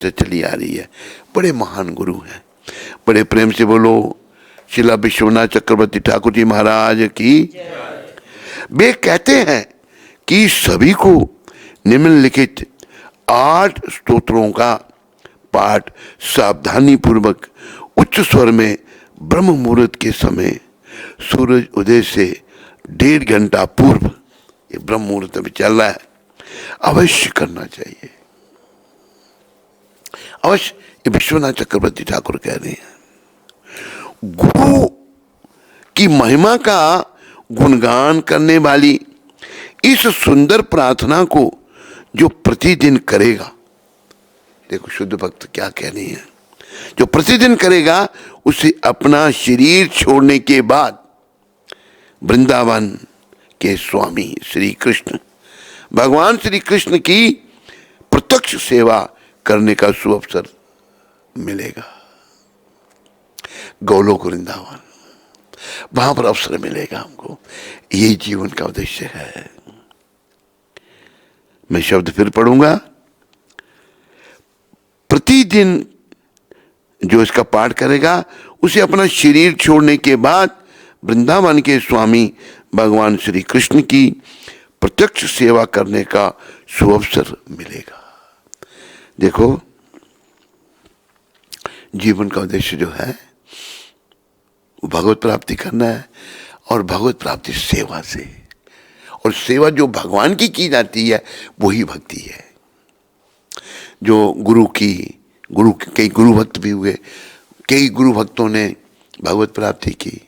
से चली आ रही है। बड़े महान गुरु हैं। बड़े प्रेम से बोलो शिला विश्वनाथ चक्रवर्ती ठाकुर जी महाराज की। वे कहते हैं कि सभी को निम्नलिखित 8 स्तोत्रों का पाठ सावधानी पूर्वक उच्च स्वर में ब्रह्म मुहूर्त के समय सूरज उदय से 1.5 घंटा पूर्व, ये ब्रह्म मुहूर्त अभी चल रहा है, अवश्य करना चाहिए। अवश्य, ये विश्वनाथ चक्रवर्ती ठाकुर कह रहे हैं। गुरु की महिमा का गुणगान करने वाली इस सुंदर प्रार्थना को जो प्रतिदिन करेगा, देखो शुद्ध भक्त क्या कह रही है, जो प्रतिदिन करेगा उसे अपना शरीर छोड़ने के बाद वृंदावन के स्वामी श्री कृष्ण, भगवान श्री कृष्ण की प्रत्यक्ष सेवा करने का सुअवसर मिलेगा। गोलोक वृंदावन, वहां पर अवसर मिलेगा हमको। यही जीवन का उद्देश्य है। मैं शब्द फिर पढ़ूंगा। प्रतिदिन जो इसका पाठ करेगा उसे अपना शरीर छोड़ने के बाद वृंदावन के स्वामी भगवान श्री कृष्ण की प्रत्यक्ष सेवा करने का सुअवसर मिलेगा। देखो, जीवन का उद्देश्य जो है वो भगवत प्राप्ति करना है, और भगवत प्राप्ति सेवा से, और सेवा जो भगवान की जाती है वही भक्ति है। जो कई गुरु भक्त भी हुए, कई गुरु भक्तों ने भगवत प्राप्ति की।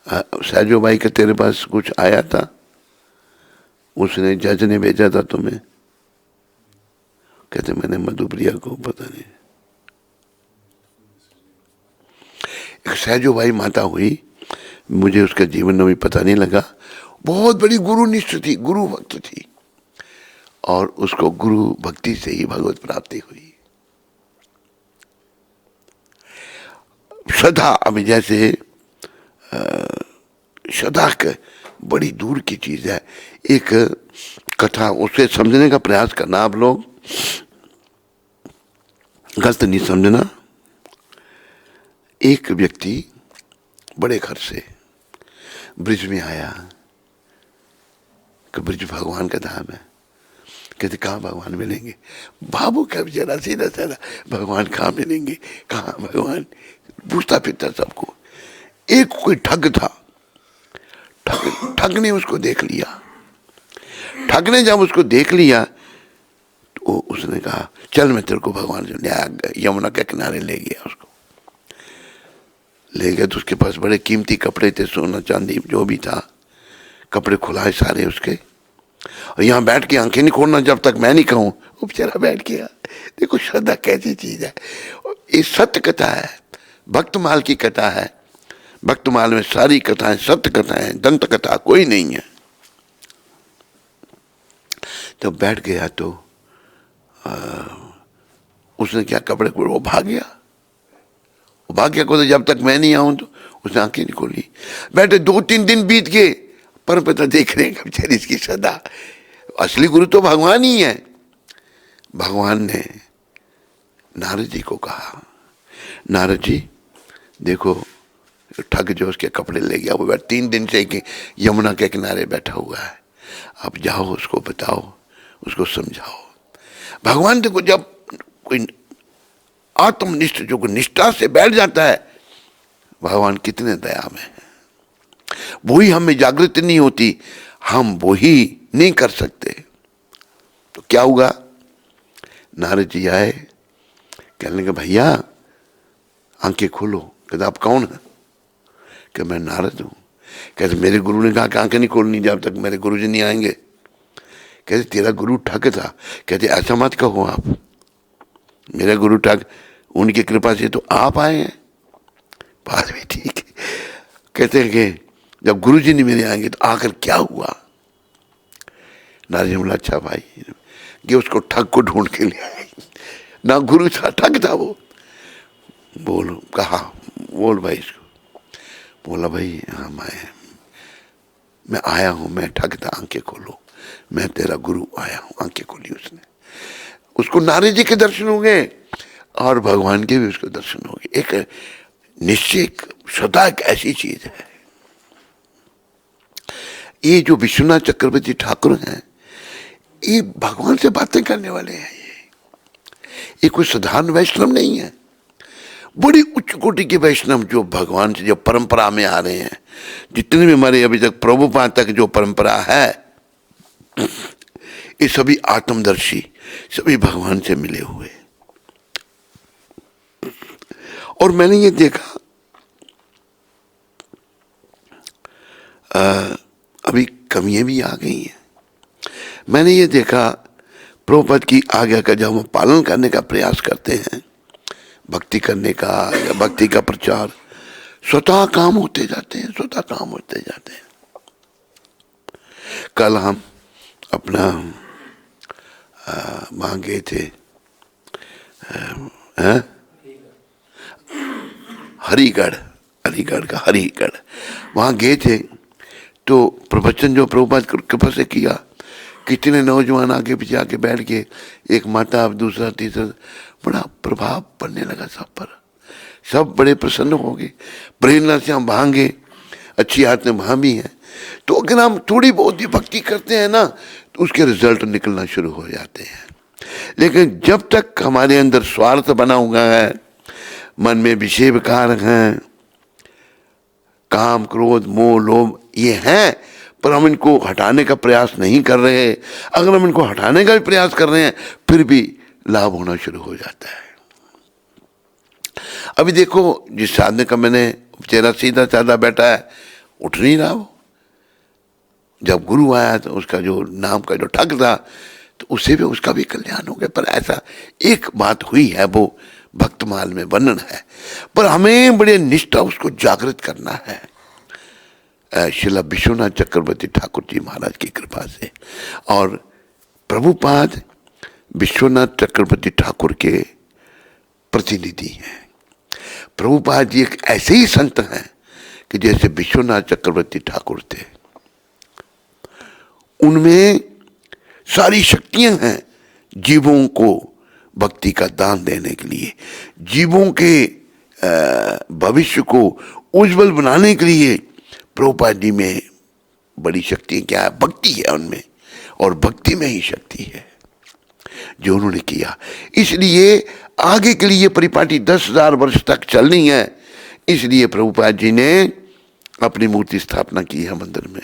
सहजो भाई का तेरे पास कुछ आया था, उसने जज ने भेजा था तुम्हें, कहते मैंने मधुप्रिया को पता नहीं। एक सहजो भाई माता हुई, मुझे उसका जीवन अभी पता नहीं लगा। बहुत बड़ी गुरुनिष्ठ थी, गुरु भक्त थी, और उसको गुरु भक्ति से ही भगवत प्राप्ति हुई। श्रद्धा, अभी जैसे श्रद्धा बड़ी दूर की चीज है। एक कथा, उसे समझने का प्रयास करना आप लोग, गलत नहीं समझना। एक व्यक्ति बड़े घर से ब्रिज में आया कि ब्रिज भगवान का धाम है। कहते कहाँ भगवान मिलेंगे? बाबू का बेचारा सीधा साधा, भगवान कहाँ मिलेंगे, कहाँ भगवान, पूछता फिरता सबको। एक कोई ठग था, ठग ने उसको देख लिया। ठग ने जब उसको देख लिया तो उसने कहा चल मैं तेरे को भगवान से, यमुना के किनारे ले गया। उसको ले गया तो उसके पास बड़े कीमती कपड़े थे, सोना चांदी जो भी था, कपड़े खुलाए सारे उसके, और यहाँ बैठ के आंखें नहीं खोलना जब तक मैं नहीं कहूँ। वो बेचारा बैठ गया। देखो श्रद्धा कैसी चीज है। ये सत्य कथा है, भक्तमाल की कथा है। भक्तमाल में सारी कथाएं सत्य कथाएं, दंत कथा कोई नहीं है। जब बैठ गया तो उसने क्या, कपड़े को वो भाग गया। वो भाग गया को, जब तक मैं नहीं आऊं तो उसने आंखें नहीं खोली। बैठे 2-3 दिन बीत गए, पर पता देख रहे हैं बेचारी इसकी श्रद्धा। असली गुरु तो भगवान ही है। भगवान ने नारद जी को कहा, नारद जी देखो ठग जो उसके कपड़े ले गया, वो 3 दिन से यमुना के किनारे बैठा हुआ है। अब जाओ उसको बताओ, उसको समझाओ। भगवान देखो, जब कोई आत्मनिष्ठ जो निष्ठा से बैठ जाता है, भगवान कितने दया में है। वही हमें जागृति नहीं होती, हम वही नहीं कर सकते। तो क्या हुआ, नारद जी आए, कहने लगे भैया आंखें खोलो। कहते आप कौन है? कि मैं नारद हूं। कहते मेरे गुरु ने कहा कि आंखें नहीं खोलनी जब तक मेरे गुरु जी नहीं आएंगे। कहते तेरा गुरु ठग था। कहते ऐसा मत कहो आप, मेरा गुरु ठग, उनकी कृपा से तो आप आए हैं, बात भी ठीक है। कहते हैं कि जब गुरु जी नहीं मेरे आएंगे तो आकर क्या हुआ? नारद जी बोला अच्छा भाई, कि उसको ठग को ढूंढ के ले आए। ना गुरु था, ठग था वो। बोलो कहा, बोल भाई इसको। बोला भाई हाँ मैं आया हूं, मैं ठग था, आंखें खोलो, मैं तेरा गुरु आया हूं। आंखें खोली उसने। उसको नारद जी के दर्शन होंगे और भगवान के भी उसको दर्शन होंगे। एक निश्चय श्रद्धा एक ऐसी चीज है। ये जो विश्वनाथ चक्रवर्ती ठाकुर हैं, ये भगवान से बातें करने वाले हैं। ये कोई साधारण वैष्णव नहीं है, बड़ी उच्च कोटि के वैष्णव जो भगवान से जो परंपरा में आ रहे हैं। जितने भी हमारे अभी तक प्रभुपाद तक जो परंपरा है, ये सभी आत्मदर्शी, सभी भगवान से मिले हुए। और मैंने ये देखा, अभी कमियां भी आ गई हैं। मैंने ये देखा प्रभुपाद की आज्ञा का जब हम पालन करने का प्रयास करते हैं, भक्ति करने का या भक्ति का प्रचार, स्वतः काम होते जाते हैं, स्वतः काम होते जाते हैं। कल हम अपना वहाँ गए थे, हरिगढ़ का हरिगढ़, वहाँ गए थे। तो प्रवचन जो प्रभुपाद कृपा से किया, कितने नौजवान आगे पीछे आके बैठ के, एक माता, अब दूसरा तीसरा, बड़ा प्रभाव पड़ने लगा सब पर। सब बड़े प्रसन्न हो गए। प्रेरणा से हम वहाँ गए, अच्छी आदतें वहाँ भी हैं। तो अगर हम थोड़ी बहुत ही भक्ति करते हैं ना, तो उसके रिजल्ट निकलना शुरू हो जाते हैं। लेकिन जब तक हमारे अंदर स्वार्थ बना हुआ है, मन में विषय विकार हैं, काम क्रोध मोह लोभ ये हैं, पर हम इनको हटाने का प्रयास नहीं कर रहे। अगर हम इनको हटाने का भी प्रयास कर रहे हैं, फिर भी लाभ होना शुरू हो जाता है। अभी देखो, जिस साधने का मैंने चेहरा सीधा साधा बैठा है, उठ नहीं रहा वो। जब गुरु आया तो उसका जो नाम का जो ठग था, तो उसे भी उसका भी कल्याण हो गया। पर ऐसा एक बात हुई है, वो भक्तमाल में वर्णन है, पर हमें बड़े निष्ठा उसको जागृत करना है। श्रील विश्वनाथ चक्रवर्ती ठाकुर जी महाराज की कृपा से। और प्रभुपाद विश्वनाथ चक्रवर्ती ठाकुर के प्रतिनिधि हैं। प्रभुपाद जी एक ऐसे ही संत हैं कि जैसे विश्वनाथ चक्रवर्ती ठाकुर थे, उनमें सारी शक्तियां हैं जीवों को भक्ति का दान देने के लिए, जीवों के भविष्य को उज्जवल बनाने के लिए। प्रभुपाद जी में बड़ी शक्ति क्या है? भक्ति है उनमें, और भक्ति में ही शक्ति है जो उन्होंने किया। इसलिए आगे के लिए परिपाटी 10,000 वर्ष तक चलनी है। इसलिए प्रभुपाद जी ने अपनी मूर्ति स्थापना की है मंदिर में,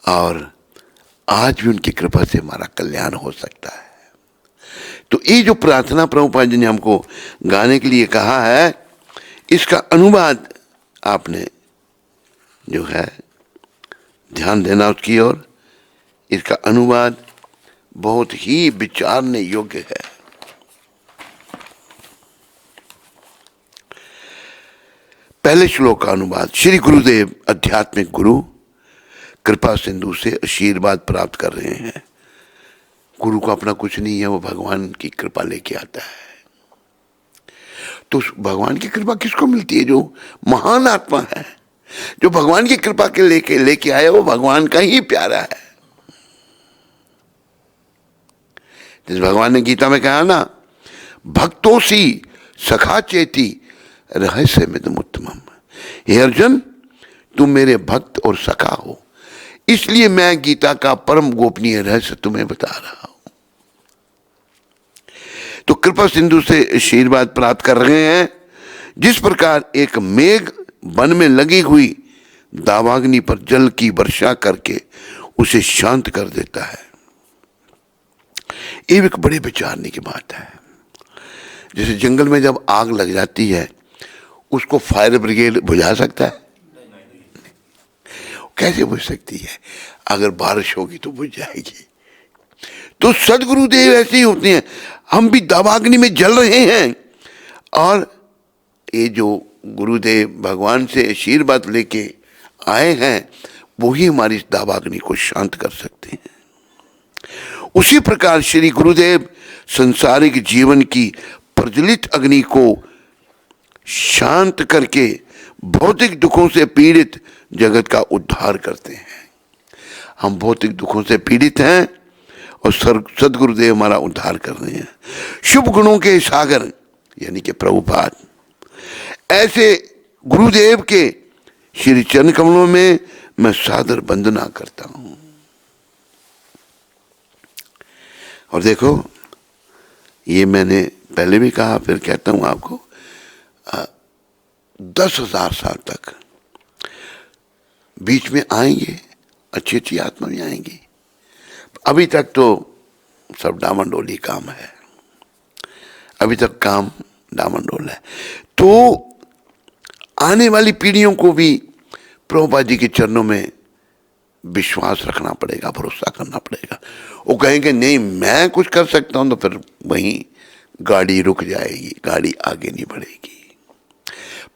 और आज भी उनकी कृपा से हमारा कल्याण हो सकता है। तो ये जो प्रार्थना प्रभुपाद जी ने हमको गाने के लिए कहा है, इसका अनुवाद आपने जो है ध्यान देना उसकी ओर। इसका अनुवाद बहुत ही विचारने योग्य है। पहले श्लोक का अनुवाद। श्री गुरुदेव आध्यात्मिक गुरु कृपा सिंधु से आशीर्वाद प्राप्त कर रहे हैं। गुरु को अपना कुछ नहीं है, वो भगवान की कृपा लेके आता है। तो भगवान की कृपा किसको मिलती है? जो महान आत्मा है, जो भगवान की कृपा के लेके आया, वो भगवान का ही प्यारा है। जिस भगवान ने गीता में कहा ना, भक्तोसी सखा चेती रहस्य मिदम उत्तमम। हे अर्जुन, तुम मेरे भक्त और सखा हो, इसलिए मैं गीता का परम गोपनीय रहस्य तुम्हें बता रहा हूं। तो कृपा सिंधु से आशीर्वाद प्राप्त कर रहे हैं। जिस प्रकार एक मेघ वन में लगी हुई दावाग्नि पर जल की वर्षा करके उसे शांत कर देता है, ये एक बड़े विचारने की बात है। जैसे जंगल में जब आग लग जाती है, उसको फायर ब्रिगेड बुझा सकता है? कैसे बुझ सकती है? अगर बारिश होगी तो बुझ जाएगी। तो सदगुरुदेव ऐसे ही होते हैं। हम भी दावाग्नि में जल रहे हैं, और ये जो गुरुदेव भगवान से आशीर्वाद लेके आए हैं, वो ही हमारी इस दावाग्नि को शांत कर सकते हैं। उसी प्रकार श्री गुरुदेव संसारिक जीवन की प्रज्वलित अग्नि को शांत करके भौतिक दुखों से पीड़ित जगत का उद्धार करते हैं। हम भौतिक दुखों से पीड़ित हैं, और सदगुरुदेव हमारा उद्धार कर रहे हैं। शुभ गुणों के सागर यानी कि प्रभुपाद, ऐसे गुरुदेव के श्री चरण कमलों में मैं सादर वंदना करता हूं। और देखो, ये मैंने पहले भी कहा, फिर कहता हूं आपको, 10,000 साल तक बीच में आएंगे, अच्छी अच्छी आत्मा भी आएंगी। अभी तक तो सब डामाडोली काम है, अभी तक काम डामाडोल है। तो आने वाली पीढ़ियों को भी प्रभुपाद जी के चरणों में विश्वास रखना पड़ेगा, भरोसा करना पड़ेगा। वो कहेंगे नहीं मैं कुछ कर सकता हूं, तो फिर वहीं गाड़ी रुक जाएगी, गाड़ी आगे नहीं बढ़ेगी,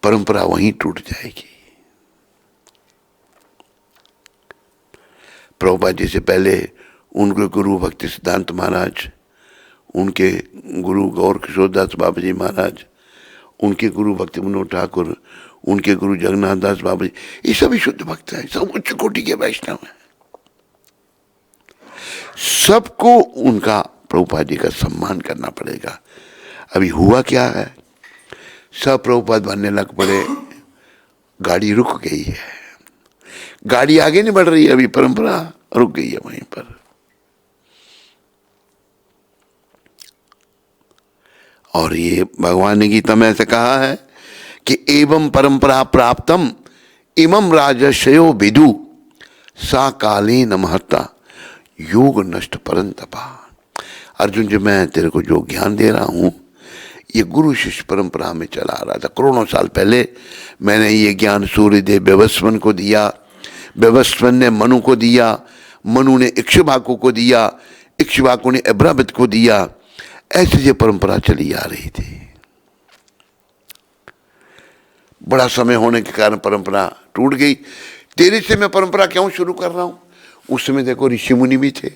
परंपरा वहीं टूट जाएगी। प्रभुपाद जी से पहले उनके गुरु भक्ति सिद्धांत महाराज, उनके गुरु गौर किशोर दास बाबा जी महाराज, उनके गुरु भक्ति विनोद ठाकुर, उनके गुरु जगन्नाथ दास बाबा जी, ये सभी शुद्ध भक्त हैं, सब उच्च कोटि के वैष्णव हैं। सबको उनका प्रभुपाद जी का सम्मान करना पड़ेगा। अभी हुआ क्या है, सब प्रभुपाद बनने लग पड़े, गाड़ी रुक गई है, गाड़ी आगे नहीं बढ़ रही है, अभी परंपरा रुक गई है वहीं पर। और ये भगवान ने गीता में ऐसे कहा है कि एवं परंपरा प्राप्तम इमं राजर्षयो विदु सा काले न महत्ता योग नष्ट परंतपा। अर्जुन जी, मैं तेरे को जो ज्ञान दे रहा हूं, ये गुरु शिष्य परंपरा में चला आ रहा था। करोड़ों साल पहले मैंने ये ज्ञान सूर्यदेव व्यवस्वन को दिया, व्यवस्वन ने मनु को दिया, मनु ने इक्ष्वाकु को दिया, इक्ष्वाकु ने अभ्रावित को दिया। ऐसे ये परंपरा चली आ रही थी। बड़ा समय होने के कारण परंपरा टूट गई। तेरे से मैं परंपरा क्यों शुरू कर रहा हूं? उस समय देखो ऋषि मुनि भी थे,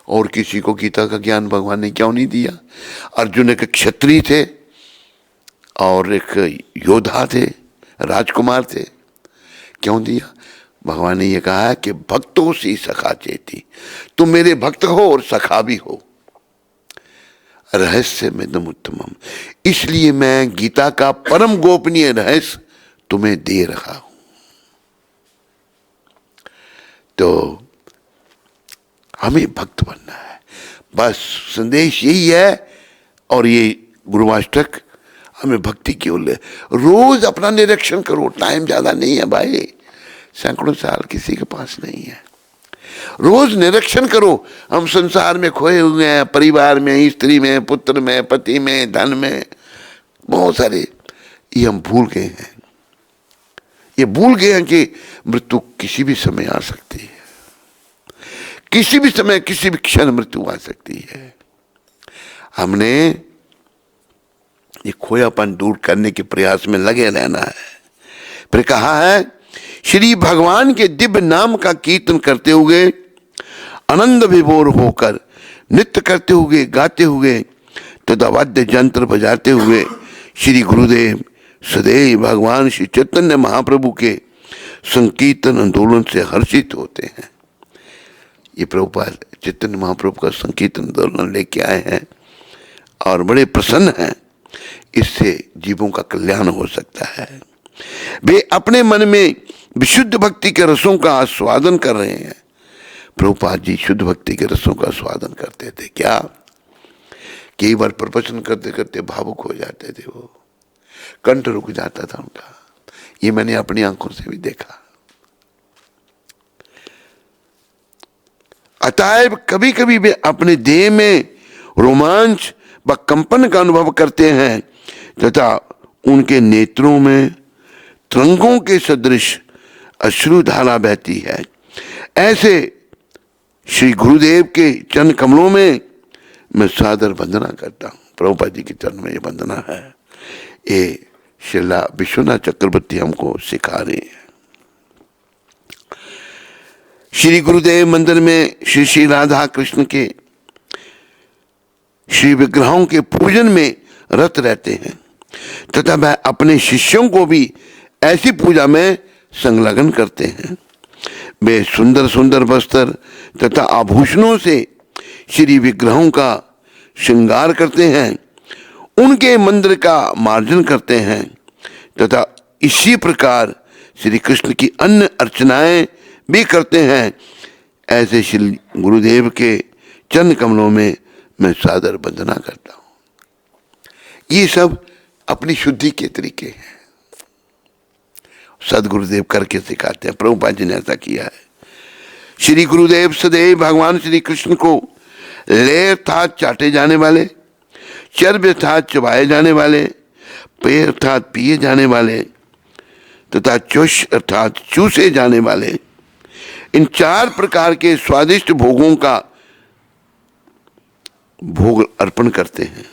और किसी को गीता का ज्ञान भगवान ने क्यों नहीं दिया? अर्जुन एक क्षत्रिय थे और एक योद्धा थे, राजकुमार थे, क्यों दिया? भगवान ने यह कहा है कि भक्तों से सखा चेती, तुम मेरे भक्त हो और सखा भी हो, रहस्य में तुम उत्तमम, इसलिए मैं गीता का परम गोपनीय रहस्य तुम्हें दे रहा हूं। तो हमें भक्त बनना है, बस संदेश यही है। और ये गुरुवाष्टक हमें भक्ति की ओर ले। रोज अपना निरीक्षण करो, टाइम ज्यादा नहीं है भाई, सैकड़ों साल किसी के पास नहीं है। रोज निरीक्षण करो, हम संसार में खोए हुए हैं, परिवार में, स्त्री में, पुत्र में, पति में, धन में, बहुत सारे, ये हम भूल गए हैं। ये भूल गए हैं कि मृत्यु किसी भी समय आ सकती है, किसी भी समय, किसी भी क्षण मृत्यु आ सकती है। हमने ये खोयापन दूर करने के प्रयास में लगे रहना है। फिर कहा है, श्री भगवान के दिव्य नाम का कीर्तन करते हुए, आनंद विभोर होकर, नृत्य करते हुए, गाते हुए तथा वाद्य यंत्र बजाते हुए श्री गुरुदेव सदैव भगवान श्री चैतन्य महाप्रभु के संकीर्तन आंदोलन से हर्षित होते हैं। ये प्रभुपाद चैतन्य महाप्रभु का संकीर्तन आंदोलन लेके आए हैं और बड़े प्रसन्न हैं, इससे जीवों का कल्याण हो सकता है। वे अपने मन में विशुद्ध भक्ति के रसों का आस्वादन कर रहे हैं। प्रभुपाद जी शुद्ध भक्ति के रसों का आस्वादन करते थे। क्या? कई बार प्रवचन करते करते भावुक हो जाते थे, वो कंठ रुक जाता था उनका, ये मैंने अपनी आंखों से भी देखा। अतएव कभी कभी वे अपने देह में रोमांच व कंपन का अनुभव करते हैं तथा उनके नेत्रों में तरंगों के सदृश अश्रुधारा बहती है। ऐसे श्री गुरुदेव के चरण कमलों में मैं सादर वंदना करता हूँ। प्रभुपाद जी के चरण में ये वंदना है, ये श्रीला विश्वनाथ चक्रवर्ती हमको सिखा रहे हैं। श्री गुरुदेव मंदिर में श्री श्री राधा कृष्ण के श्री विग्रहों के पूजन में रत रहते हैं तथा वह अपने शिष्यों को भी ऐसी पूजा में संलग्न करते हैं। वे सुंदर सुंदर वस्त्र तथा आभूषणों से श्री विग्रहों का श्रृंगार करते हैं, उनके मंदिर का मार्जन करते हैं तथा इसी प्रकार श्री कृष्ण की अन्य अर्चनाएं भी करते हैं। ऐसे श्री गुरुदेव के चरण कमलों में मैं सादर वंदना करता हूं। ये सब अपनी शुद्धि के तरीके हैं, सदगुरुदेव करके सिखाते हैं। प्रभुपाद जी ने ऐसा किया है। श्री गुरुदेव सदैव भगवान श्री कृष्ण को ले अर्थात चाटे जाने वाले, चर्ब अर्थात चबाए जाने वाले, पेय अर्थात पिए जाने वाले तथा चुष अर्थात चूसे जाने वाले इन 4 प्रकार के स्वादिष्ट भोगों का भोग अर्पण करते हैं।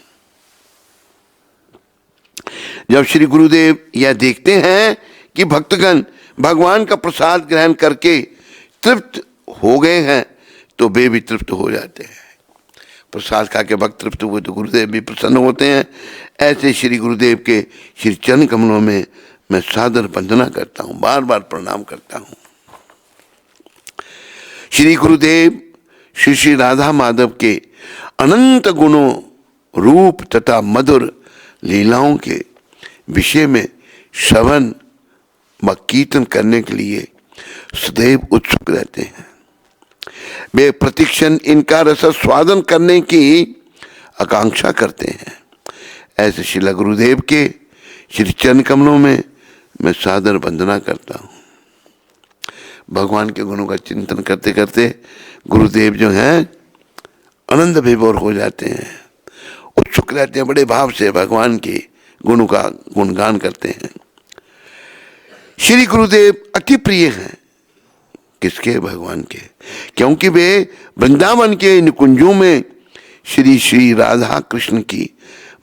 जब श्री गुरुदेव यह देखते हैं कि भक्तगण भगवान का प्रसाद ग्रहण करके तृप्त हो गए हैं तो वे भी तृप्त हो जाते हैं। प्रसाद खा के भक्त तृप्त हुए तो गुरुदेव भी प्रसन्न होते हैं। ऐसे श्री गुरुदेव के श्री चरण कमलों में मैं सादर वंदना करता हूं, बार बार प्रणाम करता हूं। श्री गुरुदेव श्री श्री राधा माधव के अनंत गुणों, रूप तथा मधुर लीलाओं के विषय में श्रवण व कीर्तन करने के लिए सदैव उत्सुक रहते हैं। वे प्रतिक्षण इनका रस स्वादन करने की आकांक्षा करते हैं। ऐसे श्रील गुरुदेव के श्री चरण कमलों में मैं सादर वंदना करता हूँ। भगवान के गुणों का चिंतन करते करते गुरुदेव जो हैं आनंद विभोर हो जाते हैं, उत्सुक रहते हैं, बड़े भाव से भगवान के गुणों का गुणगान करते हैं। श्री गुरुदेव अति प्रिय हैं किसके? भगवान के, क्योंकि वे वृंदावन के निकुंजों में श्री श्री राधा कृष्ण की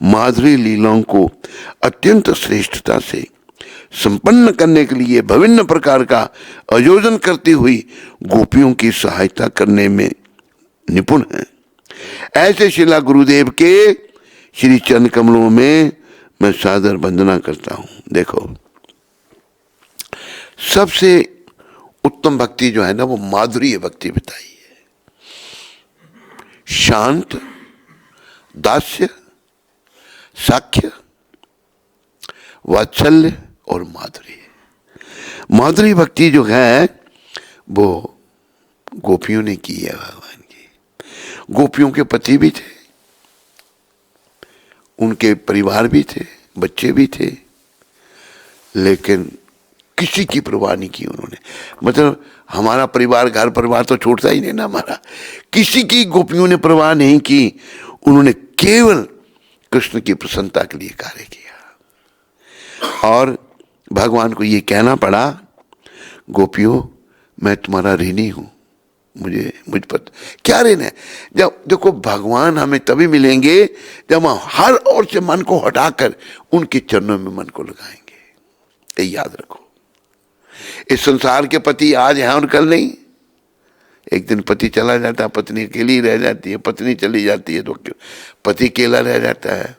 माधुरी लीलाओं को अत्यंत श्रेष्ठता से संपन्न करने के लिए विभिन्न प्रकार का आयोजन करती हुई गोपियों की सहायता करने में निपुण हैं। ऐसे शिला गुरुदेव के श्री चरण कमलों में मैं सादर वंदना करता हूं। देखो, सबसे उत्तम भक्ति जो है ना वो माधुरी भक्ति बताई है। शांत, दास्य, साख्य, वात्सल्य और माधुरी। माधुरी भक्ति जो है वो गोपियों ने की है भगवान की। गोपियों के पति भी थे, उनके परिवार भी थे, बच्चे भी थे, लेकिन किसी की परवाह नहीं की उन्होंने। मतलब हमारा परिवार, घर परिवार तो छोड़ता ही नहीं ना हमारा, किसी की गोपियों ने परवाह नहीं की। उन्होंने केवल कृष्ण की प्रसन्नता के लिए कार्य किया और भगवान को ये कहना पड़ा, गोपियों मैं तुम्हारा ऋणी हूं, मुझ पर क्या ऋण है। जब देखो भगवान हमें तभी मिलेंगे जब हम हर ओर से मन को हटाकर उनके चरणों में मन को लगाएंगे। ये याद रखो, इस संसार के पति आज हैं और कल नहीं। एक दिन पति चला जाता है, पत्नी अकेली रह जाती है, पत्नी चली जाती है तो पति अकेला रह जाता है।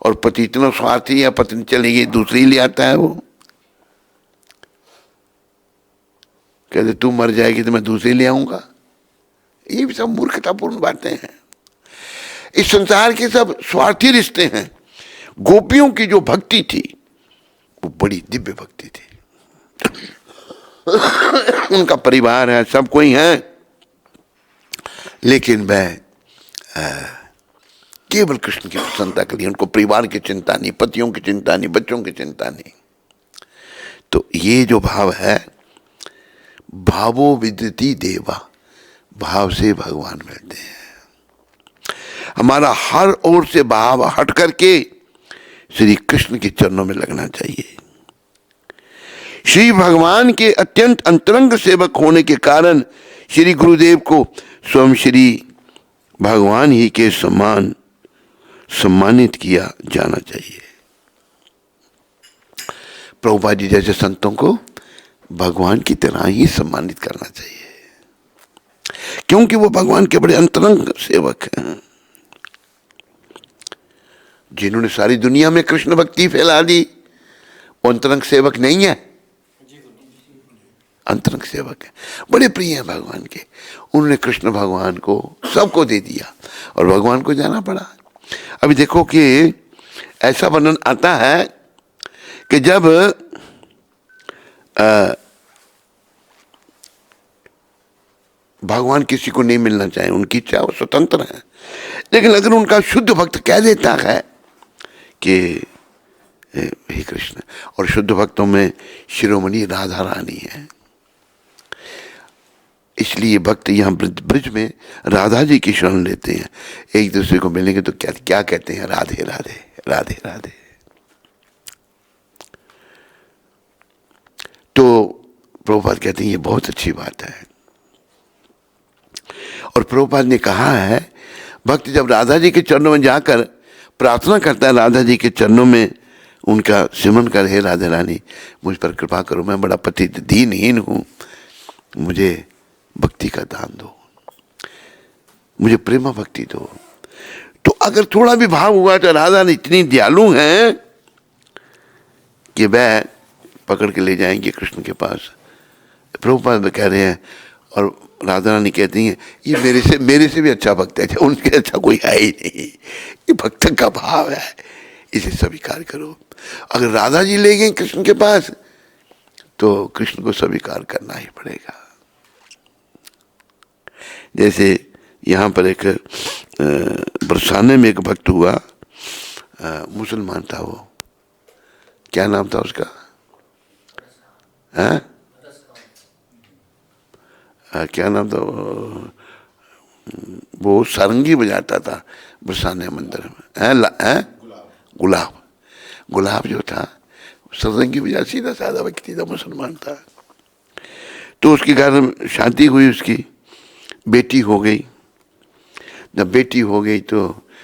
और पति इतना स्वार्थी है, पत्नी चली गई दूसरी ले आता है। वो कहते तू मर जाएगी तो मैं दूसरी ले आऊंगा। ये भी सब मूर्खतापूर्ण बातें हैं। इस संसार के सब स्वार्थी रिश्ते हैं। गोपियों की जो भक्ति थी वो बड़ी दिव्य भक्ति थी। उनका परिवार है, सब कोई है, लेकिन वह केवल कृष्ण की प्रसन्नता के लिए, उनको परिवार की चिंता नहीं, पतियों की चिंता नहीं, बच्चों की चिंता नहीं। तो ये जो भाव है, भावो विदति देवा, भाव से भगवान मिलते हैं। हमारा हर ओर से भाव हट करके श्री कृष्ण के चरणों में लगना चाहिए। श्री भगवान के अत्यंत अंतरंग सेवक होने के कारण श्री गुरुदेव को स्वयं श्री भगवान ही के समान सम्मानित किया जाना चाहिए। प्रभुपाद जी जैसे संतों को भगवान की तरह ही सम्मानित करना चाहिए, क्योंकि वो भगवान के बड़े अंतरंग सेवक हैं। जिन्होंने सारी दुनिया में कृष्ण भक्ति फैला दी वो अंतरंग सेवक नहीं है। अंतरंग सेवक है, बड़े प्रिय हैं भगवान के। उन्होंने कृष्ण भगवान को सबको दे दिया और भगवान को जाना पड़ा। अभी देखो कि ऐसा वर्णन आता है कि जब भगवान किसी को नहीं मिलना चाहे, उनकी इच्छा, वो स्वतंत्र है, लेकिन अगर उनका शुद्ध भक्त कह देता है कि हे कृष्ण, और शुद्ध भक्तों में शिरोमणि राधा रानी है, इसलिए भक्त यहाँ ब्रज में राधा जी की शरण लेते हैं। एक दूसरे को मिलेंगे तो क्या क्या कहते हैं, राधे राधे राधे राधे। तो प्रभुपाद कहते हैं ये बहुत अच्छी बात है। और प्रभुपाद ने कहा है भक्त जब राधा जी के चरणों में जाकर प्रार्थना करता है, राधा जी के चरणों में उनका सिमरन कर, हे राधे रानी मुझ पर कृपा करो, मैं बड़ा पतित दीनहीन हूँ, मुझे भक्ति का दान दो, मुझे प्रेमा भक्ति दो। तो अगर थोड़ा भी भाव हुआ तो राधा ने इतनी दयालु हैं कि वह पकड़ के ले जाएंगे कृष्ण के पास। प्रभुपाद कह रहे हैं और राधा रानी कहती हैं ये मेरे से भी अच्छा भक्त है, उनके अच्छा कोई है ही नहीं, ये भक्त का भाव है, इसे स्वीकार करो। अगर राधा जी ले गए कृष्ण के पास तो कृष्ण को स्वीकार करना ही पड़ेगा। जैसे यहाँ पर एक बरसाने में एक भक्त हुआ, मुसलमान था, वो क्या नाम था उसका, है क्या नाम था, वो सारंगी बजाता था बरसाने मंदिर में, गुलाब। गुलाब जो था सारंगी बजा, सीधा साधा व्यक्ति था, मुसलमान था। तो उसके घर में शादी हुई, उसकी बेटी हो गई। जब बेटी हो गई तो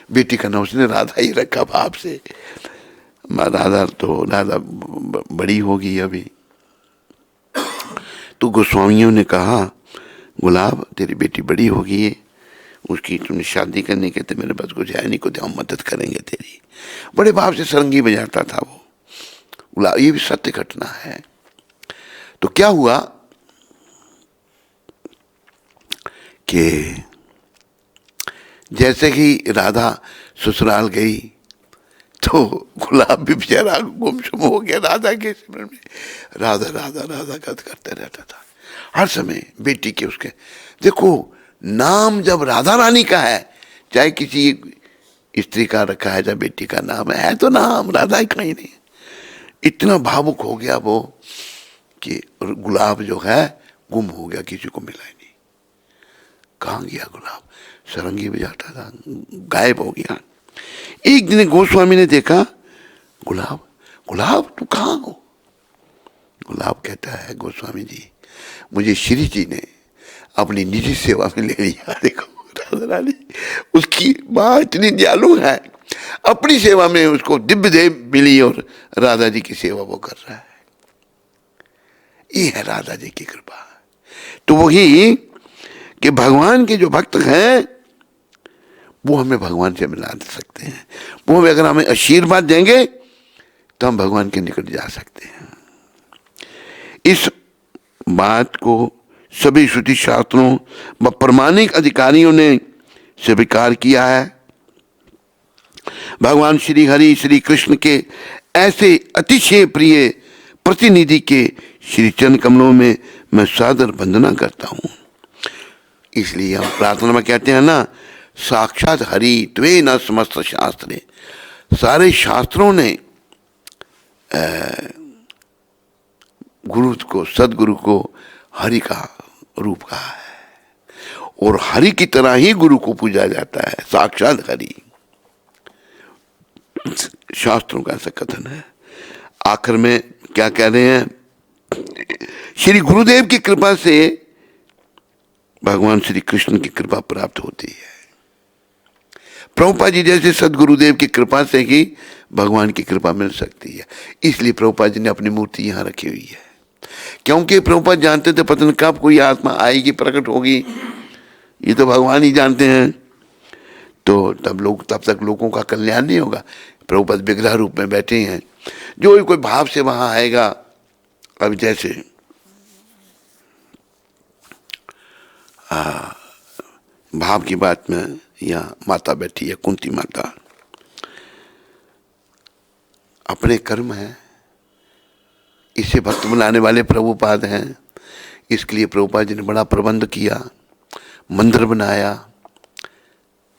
बेटी का नाम उसने राधा ही रखा भाव से। राधा तो राधा बड़ी होगी अभी, तो गोस्वामियों ने कहा गुलाब तेरी बेटी बड़ी होगी है, उसकी तुमने शादी करने के तो मेरे पास कुछ है नहीं, कुछ हम मदद करेंगे तेरी। बड़े भाव से सारंगी बजाता था वो गुलाब, ये भी सत्य घटना है। तो क्या हुआ कि जैसे ही राधा ससुराल गई तो गुलाब भी बेचारा गुमसुम हो गया राधा के सिमरन में, राधा राधा राधा करते रहता था हर समय बेटी के उसके। देखो नाम जब राधा रानी का है, चाहे किसी स्त्री का रखा है, चाहे बेटी का नाम है तो नाम राधा ही का ही नहीं। इतना भावुक हो गया वो कि गुलाब जो है गुम हो गया, किसी को मिला ही नहीं। कहाँ गया गुलाब, सारंगी बजाता था, गायब हो गया। एक दिन गोस्वामी ने देखा, गुलाब गुलाब तू कहाँ हो। गुलाब कहता है गोस्वामी जी मुझे श्री जी ने अपनी निजी सेवा में ले लिया। देखो राधा रानी, उसकी माँ इतनी दयालु है, अपनी सेवा में उसको दिव्य देव मिली और राधा जी की सेवा वो कर रहा है। ये है राधा जी की कृपा। तो वही कि भगवान के जो भक्त हैं वो हमें भगवान से मिला सकते हैं, वो हमें अगर हमें आशीर्वाद देंगे तो हम भगवान के निकट जा सकते हैं। इस बात को सभी श्रुति शास्त्रों व प्रमाणिक अधिकारियों ने स्वीकार किया है। भगवान श्री हरि श्री कृष्ण के ऐसे अतिशय प्रिय प्रतिनिधि के श्री चरण कमलों में मैं सादर वंदना करता हूं। इसलिए हम प्रार्थना में कहते हैं ना, साक्षात हरि त्वे न समस्त शास्त्रे, सारे शास्त्रों ने गुरु को, सदगुरु को हरि का रूप कहा है और हरि की तरह ही गुरु को पूजा जाता है, साक्षात हरि। शास्त्रों का ऐसा कथन है। आखिर में क्या कह रहे हैं, श्री गुरुदेव की कृपा से भगवान श्री कृष्ण की कृपा प्राप्त होती है। प्रभुपाद जी जैसे सदगुरुदेव की कृपा से ही भगवान की कृपा मिल सकती है। इसलिए प्रभुपाद जी ने अपनी मूर्ति यहाँ रखी हुई है, क्योंकि प्रभुपाद जानते थे पता नहीं कब कोई आत्मा आएगी, प्रकट होगी, ये तो भगवान ही जानते हैं। तो तब तक लोगों का कल्याण नहीं होगा। प्रभुपाद विग्रह रूप में बैठे हैं, जो कोई भाव से वहां आएगा। अब जैसे भाव की बात में यहाँ माता बैठी है, कुंती माता। अपने कर्म है, इसे भक्त बनाने वाले प्रभुपाद हैं। इसके लिए प्रभुपाद जी ने बड़ा प्रबंध किया, मंदिर बनाया,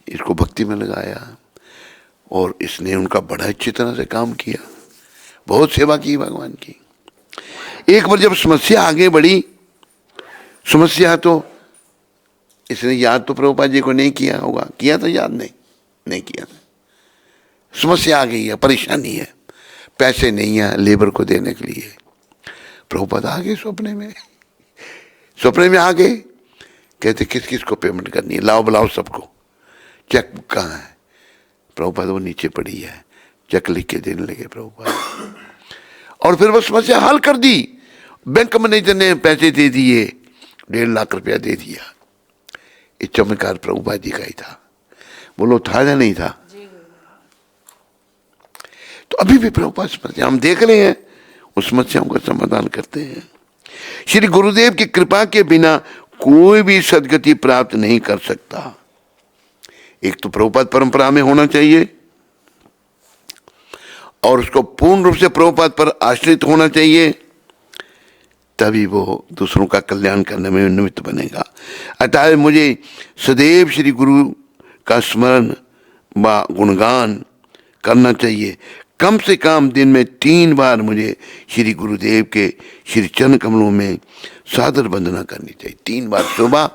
इसको भक्ति में लगाया, और इसने उनका बड़ा अच्छी तरह से काम किया, बहुत सेवा की भगवान की। एक बार जब समस्या आगे बढ़ी, समस्या तो इसने याद तो प्रभुपाद जी को नहीं किया होगा, किया तो याद नहीं किया था। समस्या आ गई है, परेशानी है, पैसे नहीं है लेबर को देने के लिए। प्रभुपाद आ गए सपने में आ गए, कहते किस किस को पेमेंट करनी है, लाओ बुलाओ सबको, चेक बुक कहाँ है। प्रभुपाद वो नीचे पड़ी है, चेक लिख के देने लगे प्रभुपाद, और फिर वो समस्या हल कर दी। बैंक मैनेजर ने पैसे दे दिए, 1.5 लाख रुपया दे दिया। ये चमत्कार प्रभुपाद जी का ही था। बोलो था या नहीं था? तो अभी भी प्रभुपाद समस्या हम देख रहे हैं, उस समस्याओं का समाधान करते हैं। श्री गुरुदेव की कृपा के बिना कोई भी सदगति प्राप्त नहीं कर सकता। एक तो प्रभुपाद परंपरा में होना चाहिए, और उसको पूर्ण रूप से प्रभुपाद पर आश्रित होना चाहिए, तभी वो दूसरों का कल्याण करने में निमित्त बनेगा। अतः मुझे सदैव श्री गुरु का स्मरण व गुणगान करना चाहिए। कम से कम दिन में 3 बार मुझे श्री गुरुदेव के श्री चरण कमलों में सादर वंदना करनी चाहिए। 3 बार, सुबह,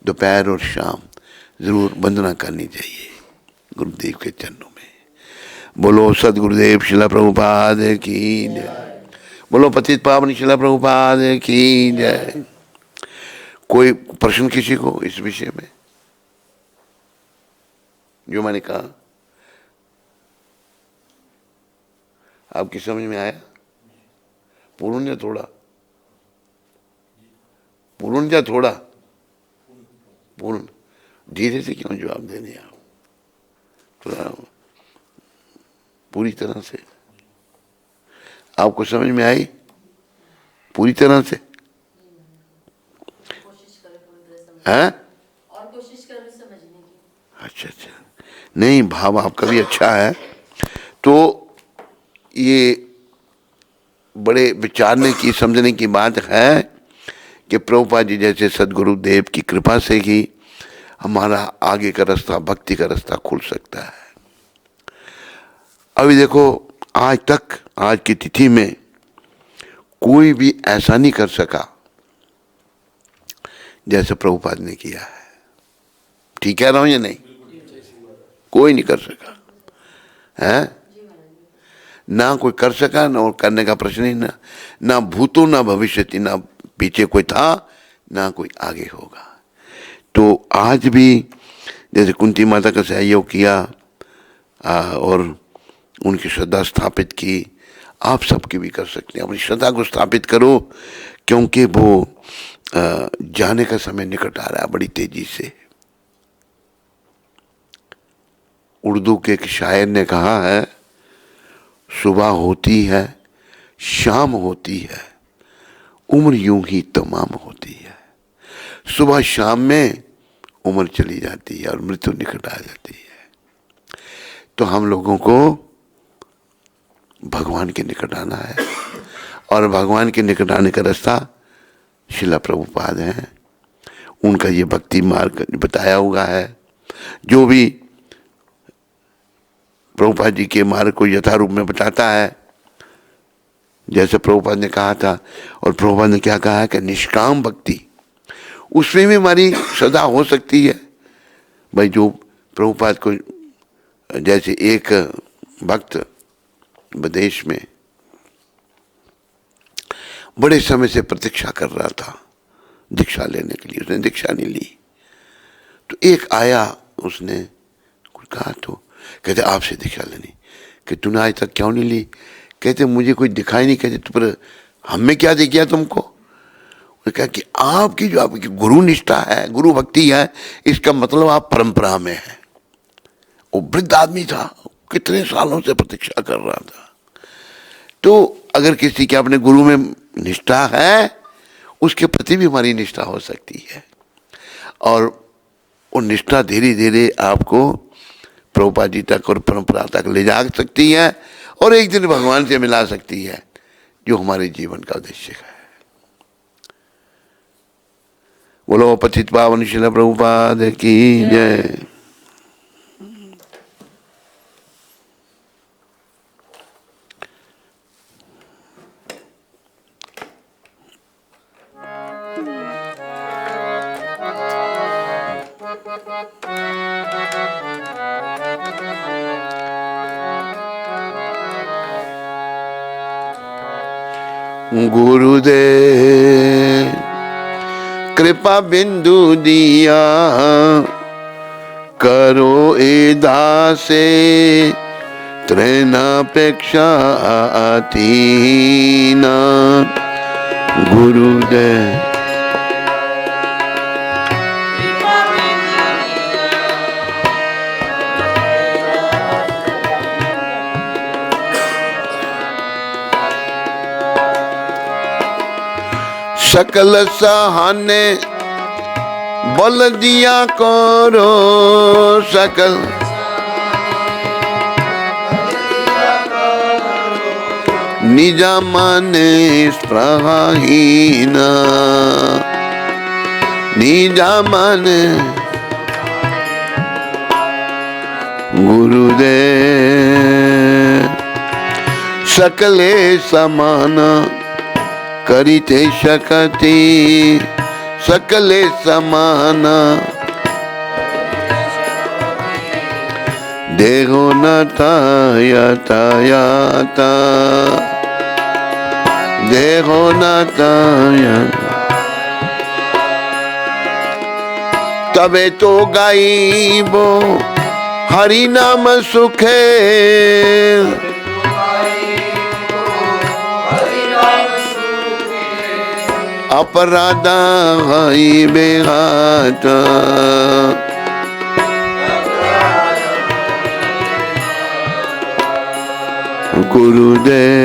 दोपहर और शाम जरूर वंदना करनी चाहिए गुरुदेव के चरणों में। बोलो सदगुरुदेव शिला प्रभुपाद की जय। बोलो पतित पावन शिला प्रभुपाद की जय। कोई प्रश्न किसी को इस विषय में जो मैंने कहा आपकी समझ में आया? पूर्ण या थोड़ा? पूर्ण या थोड़ा? पूर्ण। धीरे से क्यों जवाब देने आप, थोड़ा पूरी तरह से। आपको समझ में आई पूरी तरह से? हैं? और कोशिश कर समझने की। अच्छा, नहीं भाव आपका भी अच्छा है। तो ये बड़े विचारने की, समझने की बात है कि प्रभुपाद जी जैसे सदगुरुदेव की कृपा से ही हमारा आगे का रास्ता, भक्ति का रास्ता खुल सकता है। अभी देखो, आज तक, आज की तिथि में कोई भी ऐसा नहीं कर सका जैसे प्रभुपाद ने किया है। ठीक कह रहा हूं या नहीं? कोई नहीं कर सका है, ना कोई कर सका, ना और करने का प्रश्न ही ना भूतो ना भविष्य, ना पीछे कोई था, ना कोई आगे होगा। तो आज भी जैसे कुंती माता का सहयोग किया और उनकी श्रद्धा स्थापित की, आप सबकी भी कर सकते हैं। अपनी श्रद्धा को स्थापित करो, क्योंकि वो जाने का समय निकट आ रहा है बड़ी तेजी से। उर्दू के एक शायर ने कहा है, सुबह होती है, शाम होती है, उम्र यूं ही तमाम होती है। सुबह शाम में उम्र चली जाती है और मृत्यु निकट आ जाती है। तो हम लोगों को भगवान के निकट आना है, और भगवान के निकट आने का रास्ता शिला प्रभुपाद है। उनका ये भक्ति मार्ग बताया हुआ है। जो भी प्रभुपाद जी के मार्ग को यथारूप में बताता है, जैसे प्रभुपाद ने कहा था, और प्रभुपाद ने क्या कहा है कि निष्काम भक्ति, उसमें भी हमारी श्रद्धा हो सकती है। भाई जो प्रभुपाद को, जैसे एक भक्त विदेश में बड़े समय से प्रतीक्षा कर रहा था दीक्षा लेने के लिए, उसने दीक्षा नहीं ली। तो एक आया, उसने कुछ कहा, तो कहते आपसे दीक्षा लेनी, कि तूने आज तक क्यों नहीं ली? कहते मुझे कोई दिखाई नहीं। कहते तो पर हमें क्या दे गया तुमको? उन्होंने कहा कि आपकी जो आपकी गुरु निष्ठा है, गुरु भक्ति है, इसका मतलब आप परंपरा में है। वो वृद्ध आदमी था, कितने सालों से प्रतीक्षा कर रहा था। तो अगर किसी के अपने गुरु में निष्ठा है, उसके प्रति भी हमारी निष्ठा हो सकती है। और वो निष्ठा धीरे धीरे आपको प्रभुपाद जी तक और परंपरा तक ले जा सकती है और एक दिन भगवान से मिला सकती है, जो हमारे जीवन का उद्देश्य है। बोलो पतित पावन श्रील प्रभुपाद की जय। गुरुदेव कृपा बिंदु दिया करो ए दासे तृणापेक्षा अतीना। गुरुदेव सकल सहाने बल दिया करो, सकल निजा माने स्प्रहाहीना, निजा माने गुरुदेव सकले समान करिते शकति, सकले समान देहो न तायता याता, देहो न तायता। तबे तो गाइबो हरि नाम सुखे, अपराधा हई बेहात। गुरुदेव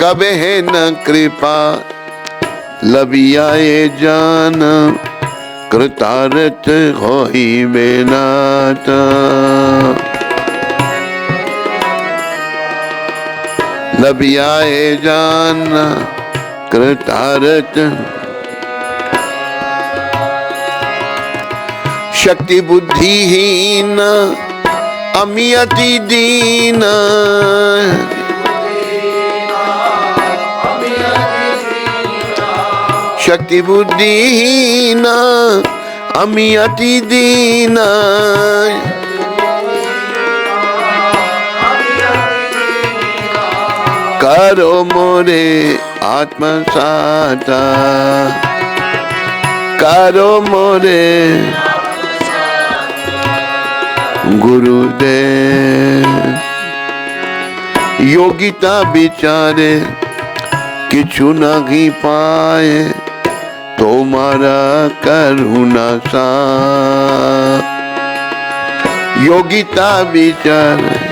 कबे है न कृपा लबियाए जान, कृतार्थ होई बेनात। लबियाए जान कृतार्थ, शक्ति बुद्धिहीन अमी अति दीन, शक्ति बुद्धिहीन अमी अति दीन। करो मोरे आत्मसाता, करो मोरे गुरुदेव। योगिता बिचारे किछु नहीं पाए, तुम्हारा करुणा सा। योगिता बिचारे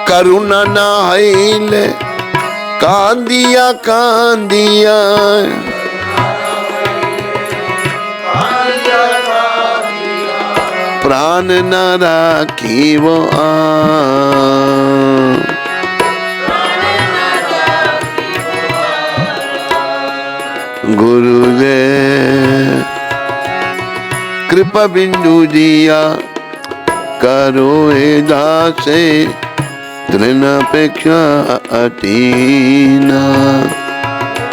करुणा ना हईले कांदिया कांदिया, प्राण न राखी वो गुरुदेव कृपा बिंदु दिया करो ए दासे, तृणापेक्षा अतीना।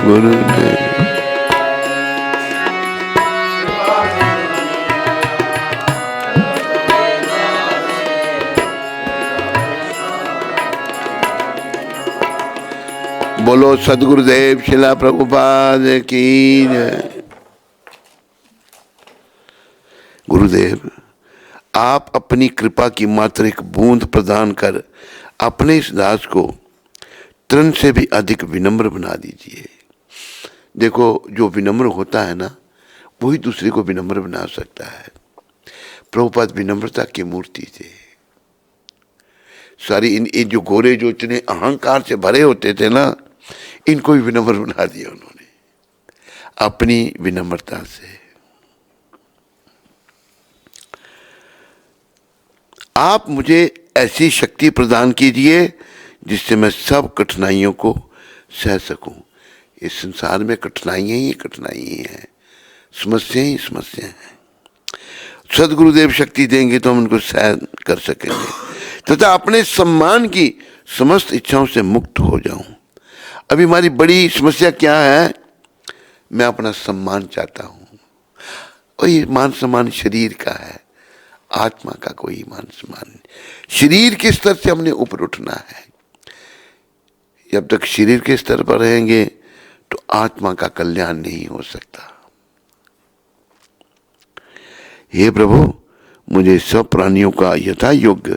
गुरुदेव बोलो सदगुरुदेव शिला प्रभुपाद की जय। गुरुदेव आप अपनी कृपा की मात्र एक बूंद प्रदान कर अपने इस दास को तृण से भी अधिक विनम्र बना दीजिए। देखो जो विनम्र होता है ना, वही दूसरे को विनम्र बना सकता है। प्रभुपाद विनम्रता की मूर्ति थे। सारी इन जो घोड़े जो इतने अहंकार से भरे होते थे ना, इनको भी विनम्र बना दिया उन्होंने अपनी विनम्रता से। आप मुझे ऐसी शक्ति प्रदान कीजिए जिससे मैं सब कठिनाइयों को सह सकूं। इस संसार में कठिनाइयां ही कठिनाइयां हैं, समस्याएं ही समस्याएं हैं। सदगुरुदेव शक्ति देंगे तो हम उनको सहन कर सकेंगे तथा अपने सम्मान की समस्त इच्छाओं से मुक्त हो जाऊं। अभी हमारी बड़ी समस्या क्या है? मैं अपना सम्मान चाहता हूं, और ये मान सम्मान शरीर का है, आत्मा का कोई मान सम्मान नहीं। शरीर के स्तर से हमने ऊपर उठना है। जब तक शरीर के स्तर पर रहेंगे तो आत्मा का कल्याण नहीं हो सकता। हे प्रभु, मुझे सब प्राणियों का यथा योग्य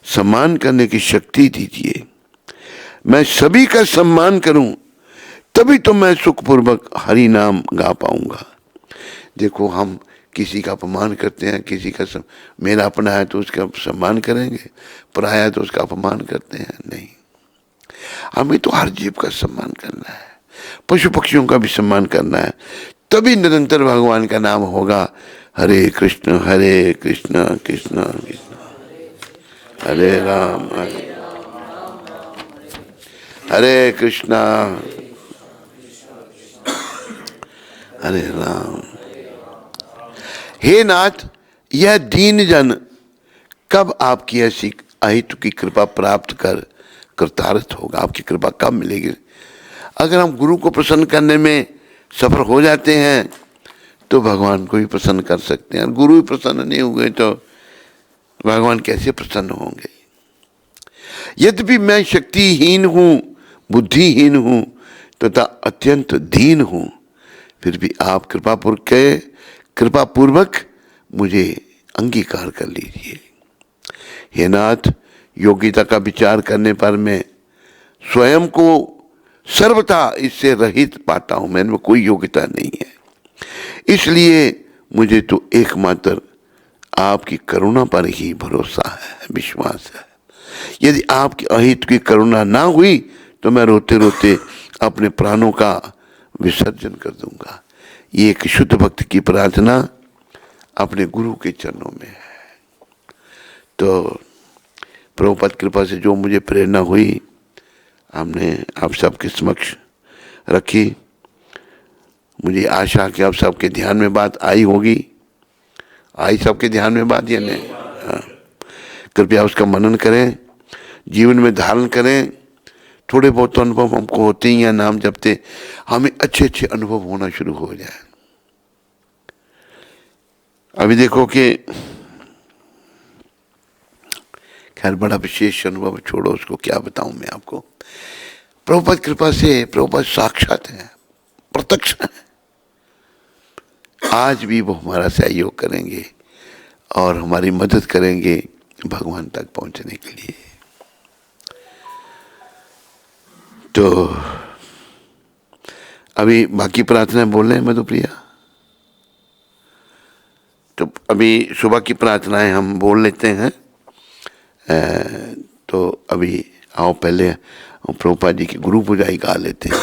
सम्मान करने की शक्ति दीजिए। मैं सभी का सम्मान करूं, तभी तो मैं सुखपूर्वक हरि नाम गा पाऊंगा। देखो, हम किसी का अपमान करते हैं, किसी का मेरा अपना है तो उसका सम्मान करेंगे, पराया है तो उसका अपमान करते हैं। नहीं, हमें तो हर जीव का सम्मान करना है, पशु पक्षियों का भी सम्मान करना है, तभी निरंतर भगवान का नाम होगा। हरे कृष्ण कृष्ण कृष्ण हरे राम हरे कृष्णा हरे राम। हे नाथ, यह दीन जन कब आपकी ऐसी अहित की कृपा प्राप्त कर कृतार्थ होगा? आपकी कृपा कब मिलेगी? अगर हम गुरु को प्रसन्न करने में सफल हो जाते हैं तो भगवान को भी प्रसन्न कर सकते हैं। गुरु ही प्रसन्न नहीं हुए तो भगवान कैसे प्रसन्न होंगे? यद्यपि मैं शक्तिहीन हूं, बुद्धिहीन हूं तथा अत्यंत दीन हूं, फिर भी आप कृपा पूर्वक मुझे अंगीकार कर लीजिए। हे नाथ, योग्यता का विचार करने पर मैं स्वयं को सर्वथा इससे रहित पाता हूं। मेरे में कोई योग्यता नहीं है, इसलिए मुझे तो एकमात्र आपकी करुणा पर ही भरोसा है, विश्वास है। यदि आपकी अहित की करुणा ना हुई तो मैं रोते रोते अपने प्राणों का विसर्जन कर दूंगा। ये एक शुद्ध भक्त की प्रार्थना अपने गुरु के चरणों में है। तो प्रभुपाद कृपा से जो मुझे प्रेरणा हुई, हमने आप सबके समक्ष रखी। मुझे आशा कि आप सबके ध्यान में बात आई होगी। आई सबके ध्यान में बात या नहीं? हाँ, कृपया उसका मनन करें, जीवन में धारण करें। थोड़े बहुत तो अनुभव हमको होते ही हैं, नाम जपते हमें अच्छे अच्छे अनुभव होना शुरू हो जाए। अभी देखो कि खैर बड़ा विशेष अनुभव, छोड़ो उसको, क्या बताऊं मैं आपको। प्रभुपाद कृपा से प्रभुपाद साक्षात है, प्रत्यक्ष है। आज भी वो हमारा सहयोग करेंगे और हमारी मदद करेंगे भगवान तक पहुंचने के लिए। तो अभी बाकी प्रार्थनाएं बोल रहे हैं मधुप्रिया, तो अभी सुबह की प्रार्थनाएं हम बोल लेते हैं। तो अभी आओ पहले हम प्रभुपाद जी की गुरु पूजाई गा लेते हैं।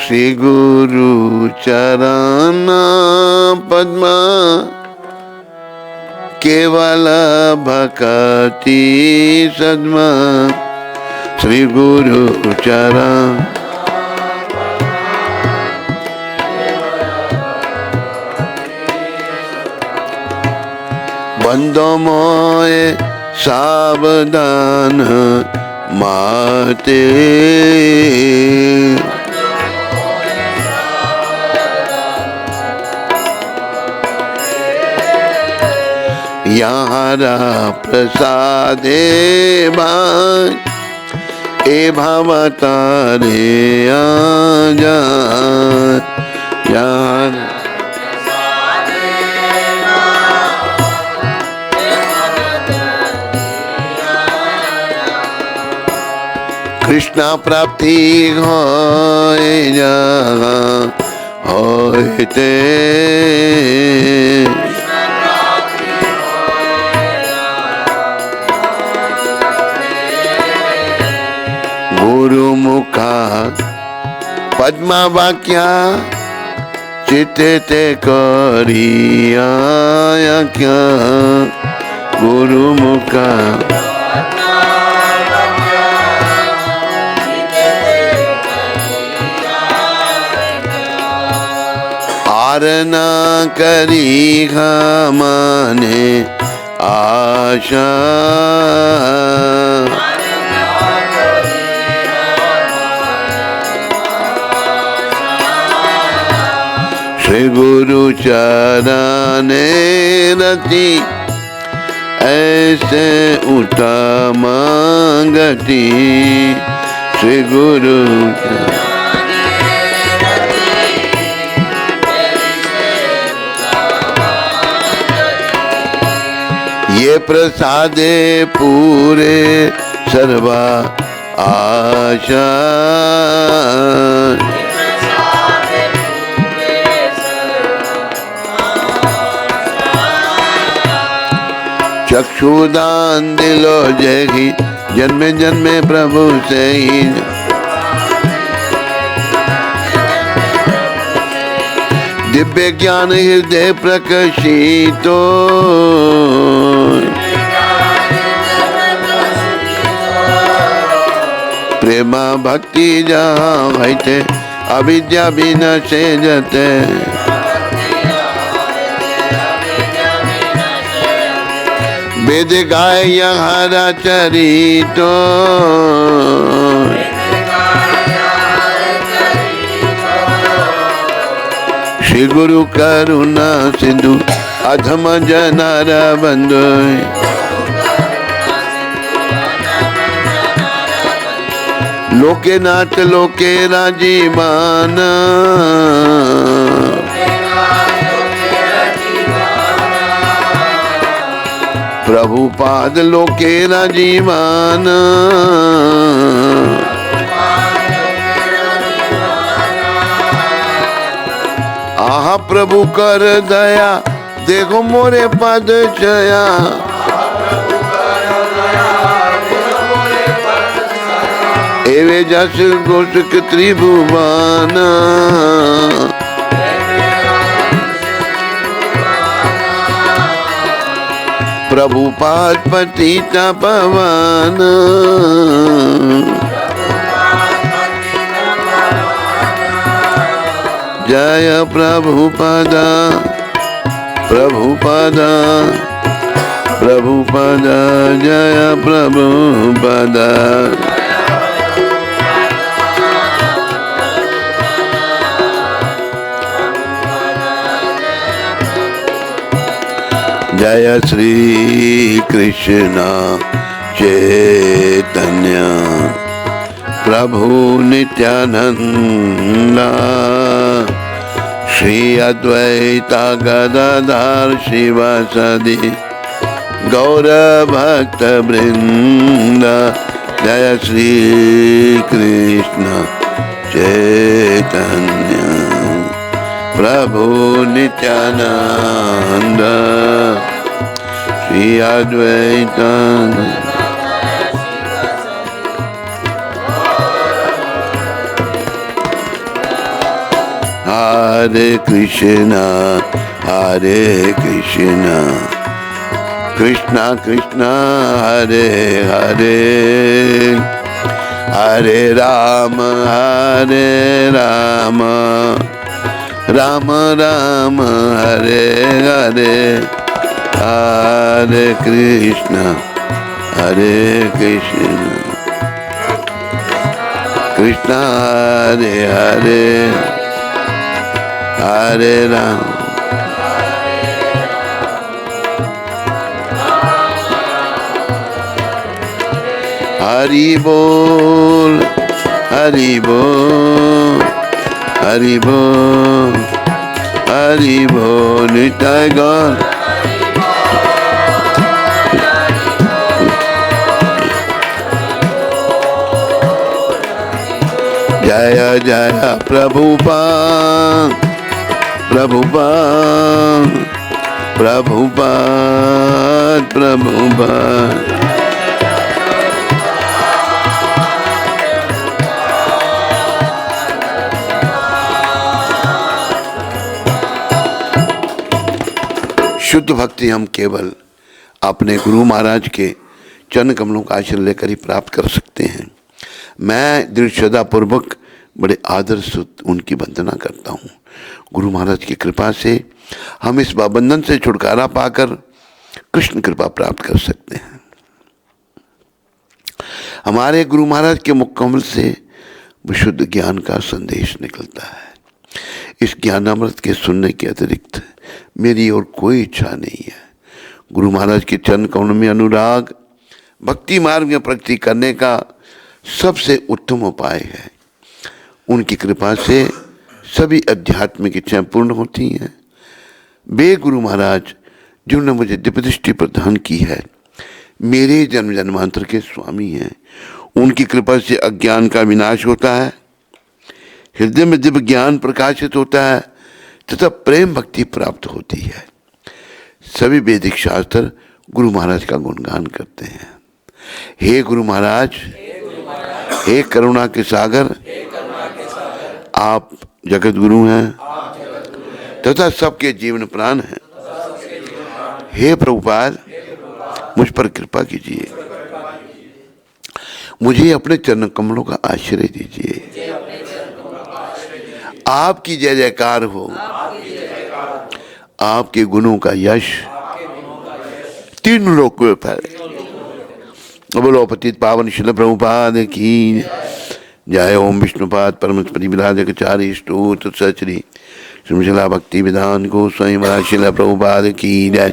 श्री गुरु चरण पद्मा केवल भक्ति सद्मा। श्री गुरु चरण बंदो मोए सावधान माते। यारा प्रसादे भाई ए भवतारे आजा। यार কৃষ্ণ প্রাপ্তি হয় যাহা হইতে গুরু মুখা পদ্মা বাক্যা চিত্তে করিয়া গুরু মুখা আর না করি মানে আশা श्री गुरु चरणे रति ऐसे उत्तम गति श्री गुरु ये प्रसादे पूरे सर्वा आशा चक्षुदान दिलो जगी जन्मे जन्मे प्रभु से ही दिव्य ज्ञान हृदय प्रकाशितो प्रेमा भक्ति जहाँ होते अविद्या विनाशे जते वेद गाय हरा चरितो श्री गुरु करुणा सिंधु अधम जनार बंधु लोके नाथ लोके राजीवान प्रभुपाद लोके राजीवान आहा प्रभु कर दया देखो मोरे पद चया एवे जस गोसुक त्रिभुवन प्रभुपाद पतिता पवन जय प्रभुपदा प्रभुपदा प्रभुपदा जय प्रभुपदा जय श्री कृष्ण चैतन्य प्रभु नित्यानंद श्री अद्वैत गदाधर शिवासादि गौर भक्त वृंद जय श्री कृष्ण चैतन्य प्रभु नित्यानंद श्री अद्वैत हरे कृष्ण कृष्ण कृष्ण हरे हरे हरे राम राम राम हरे हरे हरे कृष्ण कृष्ण हरे हरे हरे राम हरि बोल हरि बोल हरि बोल हरि बोल निताय गौर जय जय प्रभुपाद प्रभुपाद प्रभुपाद प्रभुपाद। शुद्ध भक्ति हम केवल अपने गुरु महाराज के चरण कमलों का आश्रय लेकर ही प्राप्त कर सकते हैं। मैं दृढ़ श्रद्धा पूर्वक बड़े आदर से उनकी वंदना करता हूँ। गुरु महाराज की कृपा से हम इस बंधन से छुटकारा पाकर कृष्ण कृपा प्राप्त कर सकते हैं। हमारे गुरु महाराज के मुख कमल से विशुद्ध ज्ञान का संदेश निकलता है। इस ज्ञानामृत के सुनने के अतिरिक्त मेरी और कोई इच्छा नहीं है। गुरु महाराज के चरण कमल में अनुराग भक्ति मार्ग में प्रगति करने का सबसे उत्तम उपाय है। उनकी कृपा से सभी आध्यात्मिक इच्छाएं पूर्ण होती हैं। वे गुरु महाराज जिन्होंने मुझे दिव्य दृष्टि प्रदान की है, मेरे जन्म जन्मांतर के स्वामी हैं। उनकी कृपा से अज्ञान का विनाश होता है, हृदय में दिव्य ज्ञान प्रकाशित होता है तथा प्रेम भक्ति प्राप्त होती है। सभी वैदिक शास्त्र गुरु महाराज का गुणगान करते हैं। हे गुरु महाराज, हे करुणा के सागर, आप जगत गुरु हैं तथा सबके जीवन प्राण हैं। हे प्रभुपाद, मुझ पर कृपा कीजिए, मुझे अपने चरण कमलों का आश्रय दीजिए। आपकी जय जयकार हो, आपके गुणों का यश तीन लोकों में फैले। बोलो पतित पावन शिल प्रभुपाद की जय। ओम विष्णुपाद परमस्पति विराजकचारी स्तोत्र सचरी श्रीमशिला भक्ति विधान को स्वयं शिल प्रभुपाद की जय।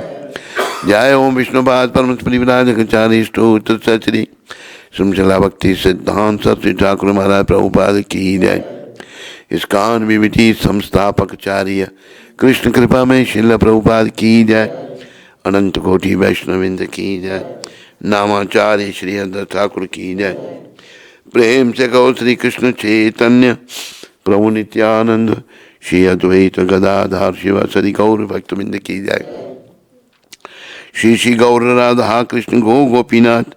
जय ओम विष्णुपाद परमस्पति विराजकचारी स्तोत्र सचरी श्रीमशिला भक्ति सिद्धांत श्री ठाकुर महाराज प्रभुपाद की जय। इसकान विविधि संस्थापकचार्य कृष्ण कृपा में शिल प्रभुपाद की जय। अनंत कोटि वैष्णविंद की जय। नामाचार्य श्री हरिदास ठाकुर की जय। प्रेम से कहो श्री कृष्ण चैतन्य प्रभु नित्यानंद श्री अद्वैत गदाधार शिव सरि गौर भक्तविंद की जय। श्री श्री गौर राधा कृष्ण गो गोपीनाथ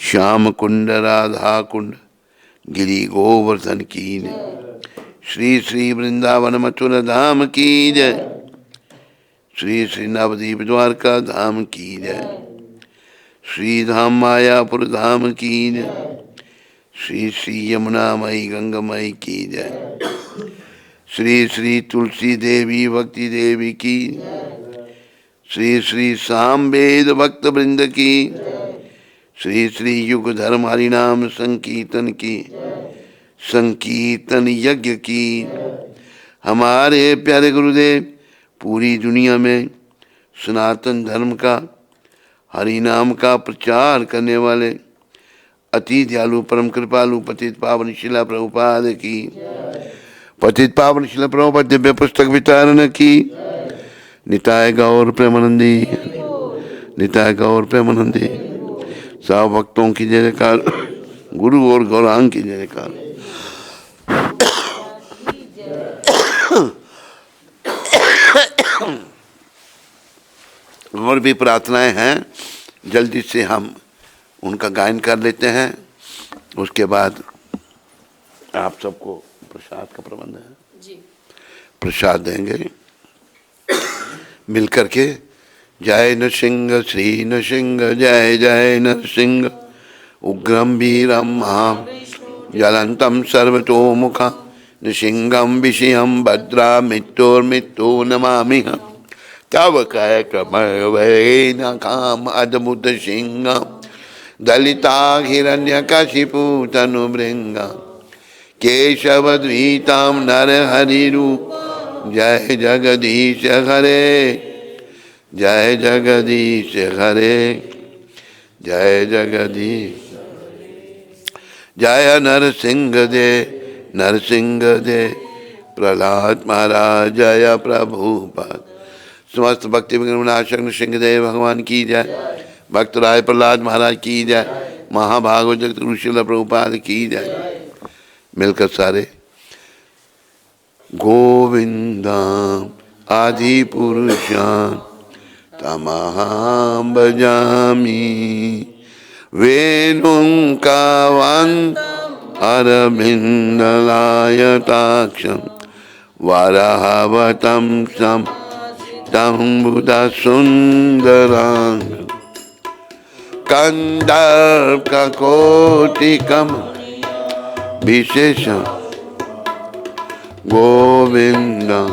श्याम कुंड राधा कुंड गिरी गोवर्धन की जय। श्री श्री वृंदावन मथुरा धाम की जय। श्री श्री नवदीप द्वारका धाम की जय। श्री धाम मायापुर धाम की जय। श्री श्री यमुना मई गंगा मई की जय। श्री श्री तुलसी देवी भक्ति देवी की। श्री श्री सामवेद भक्त वृंद की। श्री श्री युग धर्म हरिनाम संकीर्तन की, संकीर्तन यज्ञ की। हमारे प्यारे गुरुदेव पूरी दुनिया में सनातन धर्म का, हरि नाम का प्रचार करने वाले अति दयालु परम कृपालु पतित पावन शिला प्रभुपाद की। पतित पावन शिला प्रभुपाद दिव्य पुस्तक वितरण की। निताय गौर प्रेमानंदी, निताय गौर प्रेमानंदी। सब भक्तों की जय जयकार, गुरु और गौरांग की जय जयकार। और भी प्रार्थनाएं हैं, जल्दी से हम उनका गायन कर लेते हैं। उसके बाद आप सबको प्रसाद का प्रबंध है जी, प्रसाद देंगे मिलकर के। जय नृसिंह श्री नृसिंह जय जय नृसिंह उग्रम वीरम महाम ज्वलंतम सर्वतोमुखा नृसिंहम विषयम भद्रा मृत्योर्मृत्यो नमामि हम। तव कह क्रमय वै न काम अद्भुत सिंह दलिता हिरण्यकशिपु तनुभृंगा केशवद्वीतां नरहरिरू। जय जगदीश हरे, जय जगदीश हरे, जय जगदीश। जय नरसिंह दे, नरसिंह दे प्रहलाद महाराज जय प्रभुपाद। समस्त भक्ति विनाशक नृसिंहदेव भगवान की जय। भक्त राय प्रहलाद महाराज की जय। महाभागवत जगत गुरु श्रील प्रभुपाद की जय। मिलकर सारे गोविंदम आदि पुरुषं तमहं भजामि वेणुं कावन्तं अरविन्दलायताक्षं वराहवतंसं तं बुधसुन्दराङ्गं कन्दर्पकोटिकं विशेषं गोविन्दं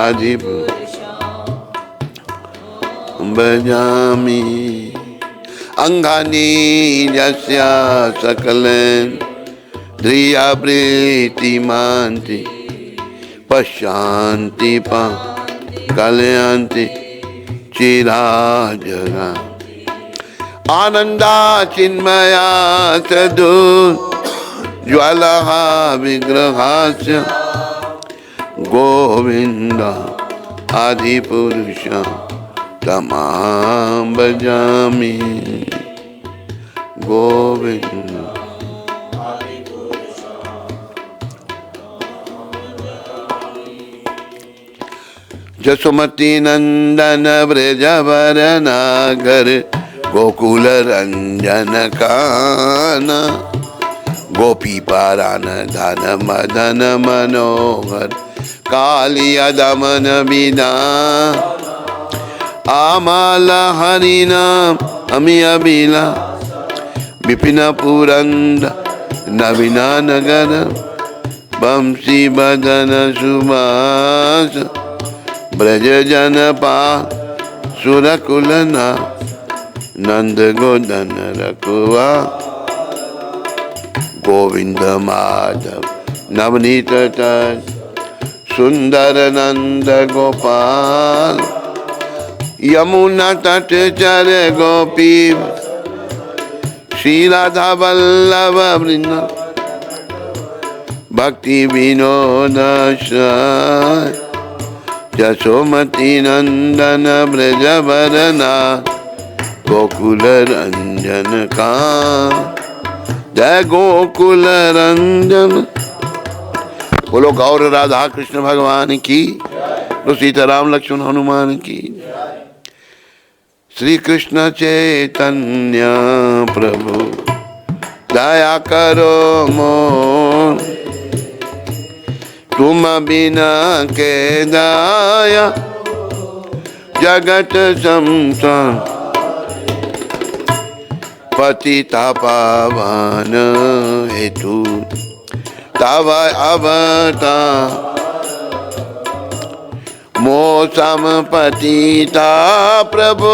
आदिपुरुषं भजामि अंगानि यस्य सकलं ध्रियावृत्तिमान्ति पश्यन्ति कलयन्ति चिराजगा आनन्दा चिन्मया सदु ज्वालः विग्रहस्य गोविन्द आदिपुरुषं तमहं भजामि गोविन्द जसुमती नंदन ब्रजवर नागर गोकुल रंजन काना गोपी पारान धन मदन मनोहर कालिया दमन बिना आमाल हरिनाम अमी अबिला विपिन पुरंद नवीना नगर बंशी बदन सुबास ब्रज जनपा सुरकुलना नंद गोदन रकुआ गोविंद माधव नवनीत सुंदर नंद गोपाल यमुना तट चर गोपी श्री राधा वल्लभ वृंद भक्ति विनोद जसोमती नंदन ब्रजवरना गोकुल रंजन का जय गोकुल रंजन। बोलो गौर राधा कृष्ण भगवान की, तो सीताराम लक्ष्मण हनुमान की। श्री कृष्ण चैतन्य प्रभु दया करो मोर, तुम बिना के दाया जगत संसार पतिता पावन हेतु तव अवतार मोसम पतिता प्रभु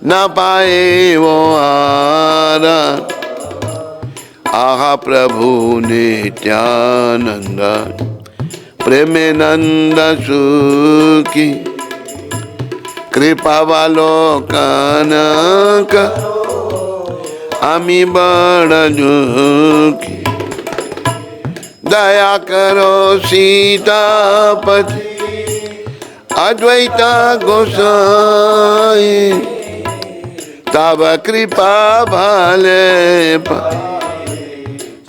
न पाए वो आरा आहा प्रभु नित्यानंद प्रेमानंद सुखी कृपा वालोकनक आमी बड़ दुखी दया करो सीतापति अद्वैता गोसाई तब कृपा भाले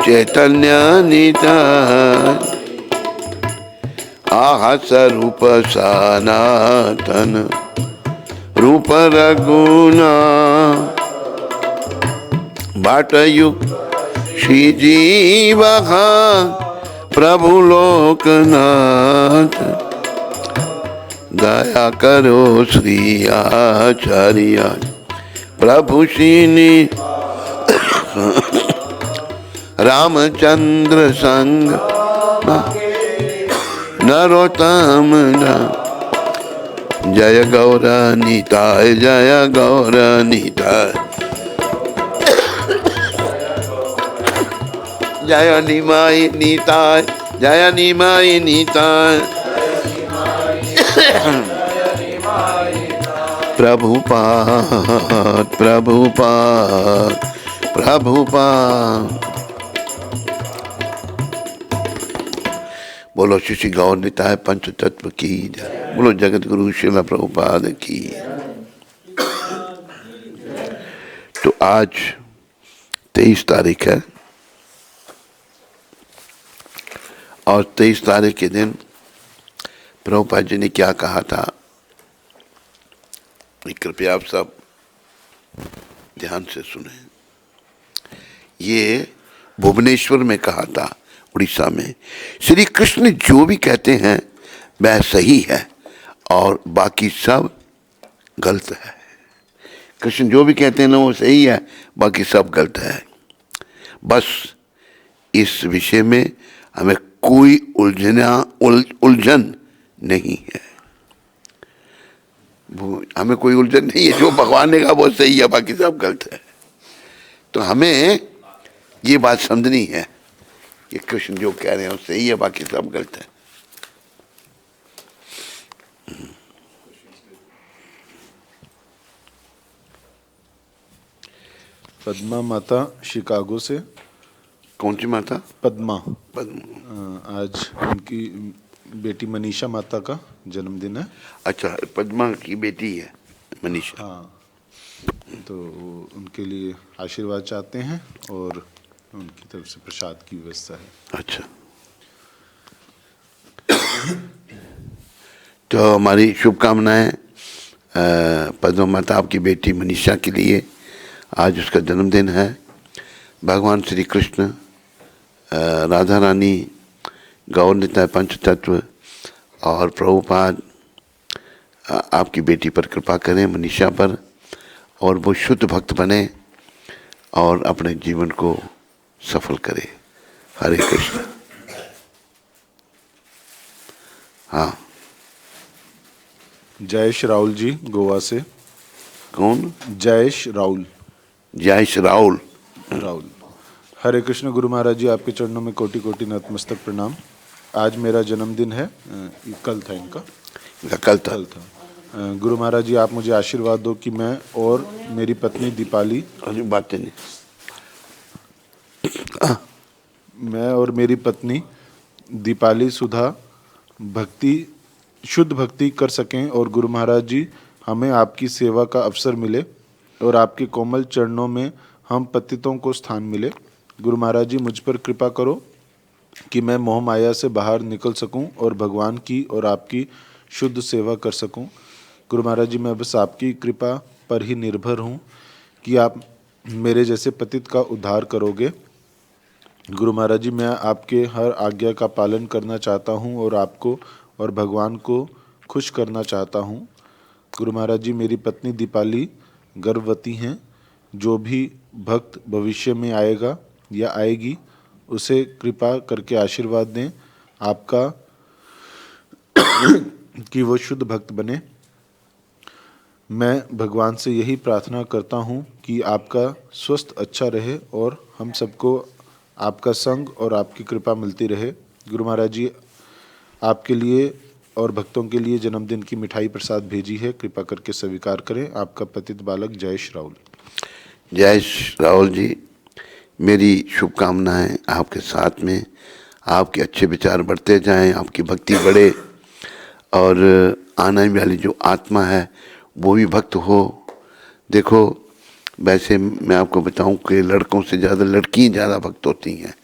चैतन्य निताय आहा स्वरूप सनातन रूप रघुना बाटयु श्री जीव प्रभु लोकनाथ दया करो श्री आचार्य प्रभु श्री रामचंद्र संग नरोत्तम जय गौरा निताय जय गौरा निताय जय निमाय निताय जय निमाय निताय प्रभुपाद प्रभुपाद प्रभुपाद। बोलो श्री गौर निताय पंच तत्व की जय। बोलो जगत गुरु श्रील प्रभुपाद की। तो आज 23 तारीख है और 23 तारीख के दिन प्रभुपाद जी ने क्या कहा था, कृपया आप सब ध्यान से सुने। ये भुवनेश्वर में कहा था, उड़ीसा में। श्री कृष्ण जो भी कहते हैं वह सही है और बाकी सब गलत है। कृष्ण जो भी कहते हैं ना वो सही है, बाकी सब गलत है। बस इस विषय में हमें कोई उलझन नहीं है। हमें कोई उलझन नहीं है। जो भगवान ने कहा वो सही है, बाकी सब गलत है। तो हमें ये बात समझनी है कि कृष्ण जो कह रहे हैं वो सही है, बाकी सब गलत है। पद्मा माता शिकागो से। कौन सी माता? पद्मा। पद्मा। आज उनकी बेटी मनीषा माता का जन्मदिन है। अच्छा, पद्मा की बेटी है मनीषा। हाँ, तो उनके लिए आशीर्वाद चाहते हैं और उनकी तरफ से प्रसाद की व्यवस्था है। अच्छा, तो हमारी शुभकामनाएं पद्मा माता आपकी बेटी मनीषा के लिए। आज उसका जन्मदिन है। भगवान श्री कृष्ण, राधा रानी, गौर निताय पंच तत्व और प्रभुपाद आपकी बेटी पर कृपा करें, मनीषा पर, और वो शुद्ध भक्त बने और अपने जीवन को सफल करे। हरे कृष्ण। हाँ, जयेश राहुल जी गोवा से। कौन? जयेश राहुल। जयेश राहुल। राहुल। हरे कृष्ण गुरु महाराज जी, आपके चरणों में कोटि कोटि नतमस्तक प्रणाम। आज मेरा जन्मदिन है। कल था इनका। कल था। गुरु महाराज जी, आप मुझे आशीर्वाद दो कि मैं और मेरी पत्नी दीपाली, बातें नहीं, मैं और मेरी पत्नी दीपाली सुधा शुद्ध भक्ति कर सकें और गुरु महाराज जी हमें आपकी सेवा का अवसर मिले और आपके कोमल चरणों में हम पतितों को स्थान मिले। गुरु महाराज जी, मुझ पर कृपा करो कि मैं मोह माया से बाहर निकल सकूं और भगवान की और आपकी शुद्ध सेवा कर सकूं। गुरु महाराज जी, मैं बस आपकी कृपा पर ही निर्भर हूं कि आप मेरे जैसे पतित का उद्धार करोगे। गुरु महाराज जी, मैं आपके हर आज्ञा का पालन करना चाहता हूं और आपको और भगवान को खुश करना चाहता हूं। गुरु महाराज जी, मेरी पत्नी दीपाली गर्भवती हैं। जो भी भक्त भविष्य में आएगा या आएगी उसे कृपा करके आशीर्वाद दें आपका कि वो शुद्ध भक्त बने। मैं भगवान से यही प्रार्थना करता हूँ कि आपका स्वस्थ अच्छा रहे और हम सबको आपका संग और आपकी कृपा मिलती रहे। गुरु महाराज जी, आपके लिए और भक्तों के लिए जन्मदिन की मिठाई प्रसाद भेजी है, कृपा करके स्वीकार करें। आपका पतित बालक जयेश राहुल। जयेश राहुल जी, मेरी शुभकामनाएं आपके साथ में। आपके अच्छे विचार बढ़ते जाएं, आपकी भक्ति बढ़े और आने वाली जो आत्मा है वो भी भक्त हो। देखो, वैसे मैं आपको बताऊं कि लड़कों से ज़्यादा लड़की ज़्यादा भक्त होती हैं।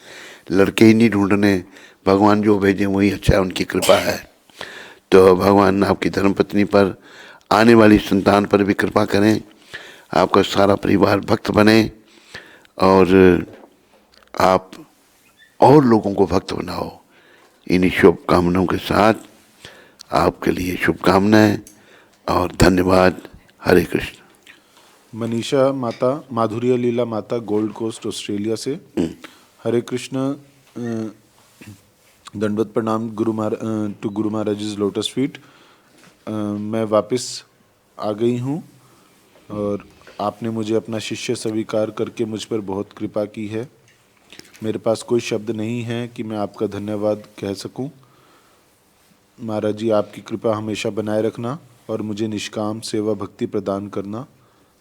लड़के ही नहीं ढूंढने, भगवान जो भेजें वही अच्छा है, उनकी कृपा है। तो भगवान आपकी धर्मपत्नी पर, आने वाली संतान पर भी कृपा करें। आपका सारा परिवार भक्त बने और आप और लोगों को भक्त बनाओ। इन्हीं शुभकामनाओं के साथ आपके लिए शुभकामनाएं और धन्यवाद। हरे कृष्ण। मनीषा माता, माधुर्य लीला माता, गोल्ड कोस्ट ऑस्ट्रेलिया से। हरे कृष्ण। दंडवत प्रणाम to Guru Maharaj lotus feet. मैं वापस आ गई हूँ और आपने मुझे अपना शिष्य स्वीकार करके मुझ पर बहुत कृपा की है। मेरे पास कोई शब्द नहीं है कि मैं आपका धन्यवाद कह सकूं। महाराज जी, आपकी कृपा हमेशा बनाए रखना और मुझे निष्काम सेवा भक्ति प्रदान करना।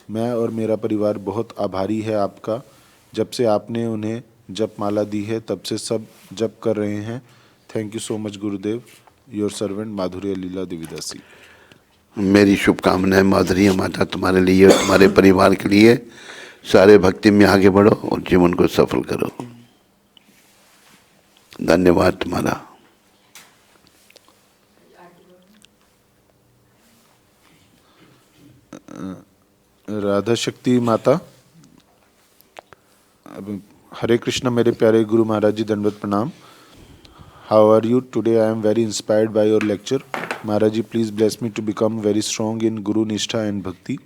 मैं और मेरा परिवार बहुत आभारी है आपका। जब से आपने उन्हें जप माला दी है तब से सब जप कर रहे हैं। Thank you so much Gurudev. Your servant माधुर्य लीला देवीदासी। मेरी शुभकामनाएं माधुर्य माता तुम्हारे लिए और तुम्हारे परिवार के लिए। सारे भक्ति में आगे बढ़ो और जीवन को सफल करो। धन्यवाद तुम्हारा। राधा शक्ति माता। अब हरे कृष्णा मेरे प्यारे गुरु महाराज जी, दंडवत प्रणाम। How are you today? I am very inspired by your lecture. Maharaj ji, please bless me to become very strong in guru nishtha and bhakti.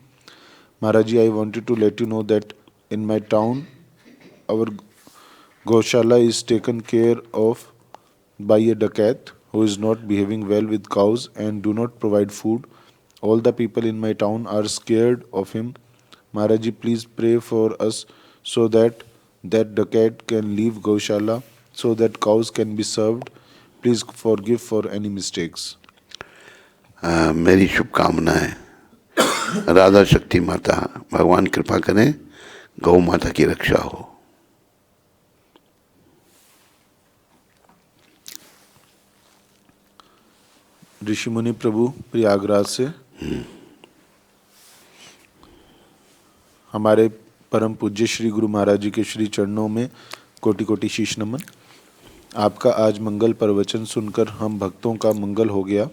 Maharaj ji, I wanted to let you know that in my town our Goshala is taken care of by a dacoit who is not behaving well with cows and do not provide food. All the people in my town are scared of him. Maharaji, please pray for us so that that dacoit can leave Goshala so that cows can be served. Please forgive for any mistakes. मेरी शुभकामनाएं। राधा शक्ति माता, भगवान कृपा करें, गौ माता की रक्षा हो। ऋषि मुनि प्रभु प्रयागराज से हमारे परम पूज्य श्री गुरु महाराज जी के श्री चरणों में कोटि कोटि शीश नमन। आपका आज मंगल प्रवचन सुनकर हम भक्तों का मंगल हो गया।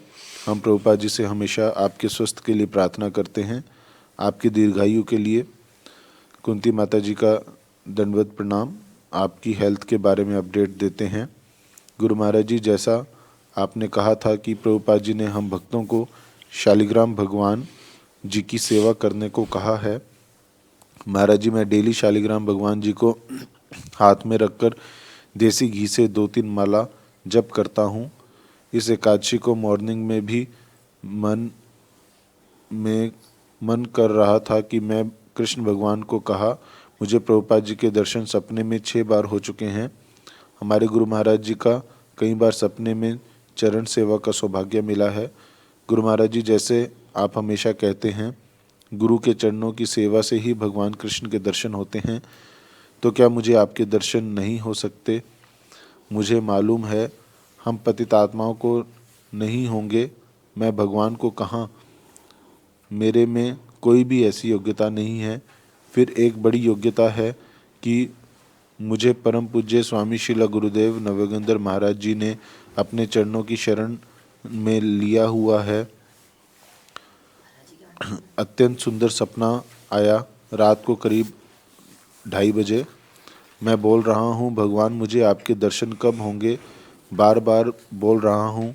हम प्रभुपाद जी से हमेशा आपके स्वस्थ के लिए प्रार्थना करते हैं, आपकी दीर्घायु के लिए। कुंती माता जी का दंडवत प्रणाम। आपकी हेल्थ के बारे में अपडेट देते हैं। गुरु महाराज जी, जैसा आपने कहा था कि प्रभुपाद जी ने हम भक्तों को शालिग्राम भगवान जी की सेवा करने को कहा है। महाराज जी, मैं डेली शालिग्राम भगवान जी को हाथ में रखकर देसी घी से 2-3 माला जप करता हूँ। इस एकादशी को मॉर्निंग में भी मन कर रहा था कि मैं कृष्ण भगवान को कहा। मुझे प्रभुपाद जी के दर्शन सपने में 6 बार हो चुके हैं। हमारे गुरु महाराज जी का कई बार सपने में चरण सेवा का सौभाग्य मिला है। गुरु महाराज जी, जैसे आप हमेशा कहते हैं, गुरु के चरणों की सेवा से ही भगवान कृष्ण के दर्शन होते हैं, तो क्या मुझे आपके दर्शन नहीं हो सकते? मुझे मालूम है हम पतित आत्माओं को नहीं होंगे। मैं भगवान को कहाँ, मेरे में कोई भी ऐसी योग्यता नहीं है। फिर एक बड़ी योग्यता है कि मुझे परम पूज्य स्वामी शिला गुरुदेव नवयोगेंद्र महाराज जी ने अपने चरणों की शरण में लिया हुआ है। अत्यंत सुंदर सपना आया रात को करीब 2:30 बजे। मैं बोल रहा हूँ, भगवान मुझे आपके दर्शन कब होंगे? बार बार बोल रहा हूँ।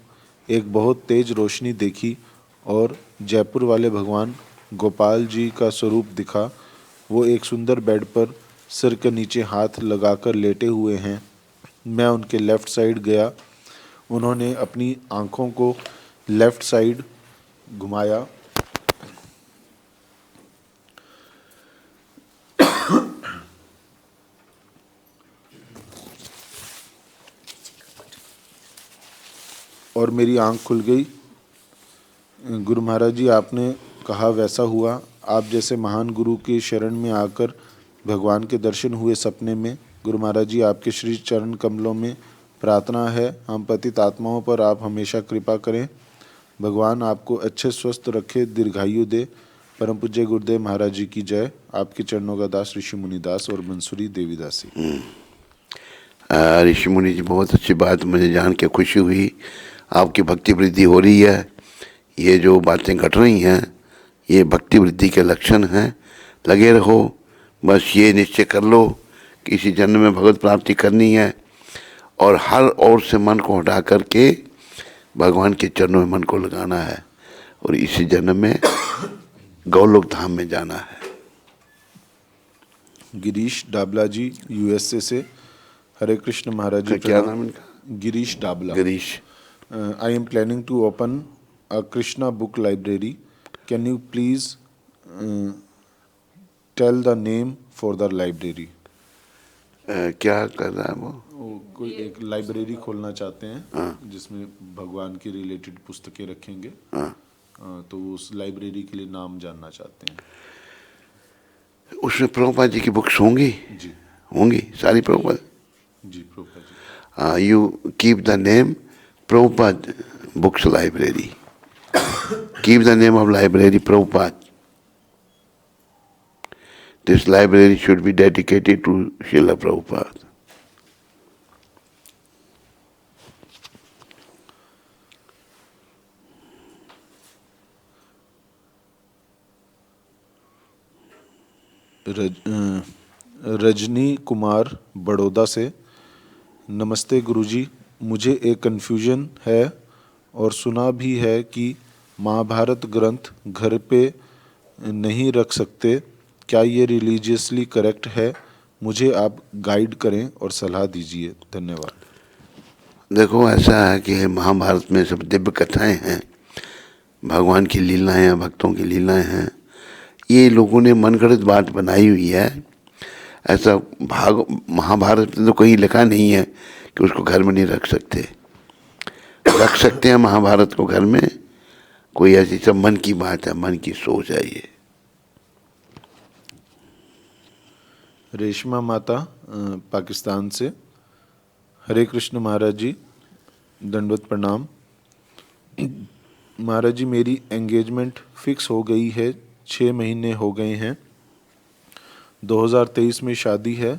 एक बहुत तेज रोशनी देखी और जयपुर वाले भगवान गोपाल जी का स्वरूप दिखा। वो एक सुंदर बेड पर सिर के नीचे हाथ लगाकर लेटे हुए हैं। मैं उनके लेफ़्ट साइड गया। उन्होंने अपनी आँखों को लेफ़्ट साइड घुमाया। और मेरी आँख खुल गई। गुरु महाराज जी, आपने कहा वैसा हुआ। आप जैसे महान गुरु के शरण में आकर भगवान के दर्शन हुए सपने में। गुरु महाराज जी, आपके श्री चरण कमलों में प्रार्थना है, हम पतित आत्माओं पर आप हमेशा कृपा करें। भगवान आपको अच्छे स्वस्थ रखे, दीर्घायु दे। परम पूज्य गुरुदेव महाराज जी की जय। आपके चरणों का दास ऋषि मुनिदास और मंसूरी देवीदासी। ऋषि मुनि जी, बहुत अच्छी बात, मुझे जान के खुशी हुई। आपकी भक्ति वृद्धि हो रही है। ये जो बातें घट रही हैं, ये भक्ति वृद्धि के लक्षण हैं। लगे रहो, बस ये निश्चय कर लो कि इसी जन्म में भगवत प्राप्ति करनी है और हर ओर से मन को हटा करके भगवान के चरणों में मन को लगाना है और इसी जन्म में गौलोक धाम में जाना है। गिरीश डाबला जी, यूएसए से। हरे कृष्ण महाराज जी। क्या नाम इनका? Girish Dabla. Girish. I am planning to open a Krishna book library. Can you please tell the name for the library? क्या कर रहा है वो? कोई एक लाइब्रेरी खोलना चाहते हैं जिसमें भगवान की रिलेटेड पुस्तकें रखेंगे। तो उस लाइब्रेरी के लिए नाम जानना चाहते हैं। उसमें प्रभुपाद जी की बुक्स होंगी? जी होंगी सारी Prabhupada ji, Prabhupada ji. You keep the name Prabhupada Books Library. Keep the name of library Prabhupada. This library should be dedicated to Srila Prabhupada. Rajni Kumar Baroda से। नमस्ते गुरुजी, मुझे एक कन्फ्यूजन है और सुना भी है कि महाभारत ग्रंथ घर पे नहीं रख सकते, क्या ये रिलीजियसली करेक्ट है? मुझे आप गाइड करें और सलाह दीजिए, धन्यवाद। देखो, ऐसा है कि महाभारत में सब दिव्य कथाएं हैं, भगवान की लीलाएं हैं, भक्तों की लीलाएं हैं। ये लोगों ने मनगढ़ंत बात बनाई हुई है। ऐसा महाभारत में तो कहीं लिखा नहीं है कि उसको घर में नहीं रख सकते। रख सकते हैं महाभारत को घर में, कोई ऐसी सब मन की बात है, मन की सोच है ये। रेशमा माता पाकिस्तान से। हरे कृष्ण महाराज जी, दंडवत प्रणाम। महाराज जी, मेरी एंगेजमेंट फिक्स हो गई है, 6 महीने हो गए हैं। 2023 में शादी है,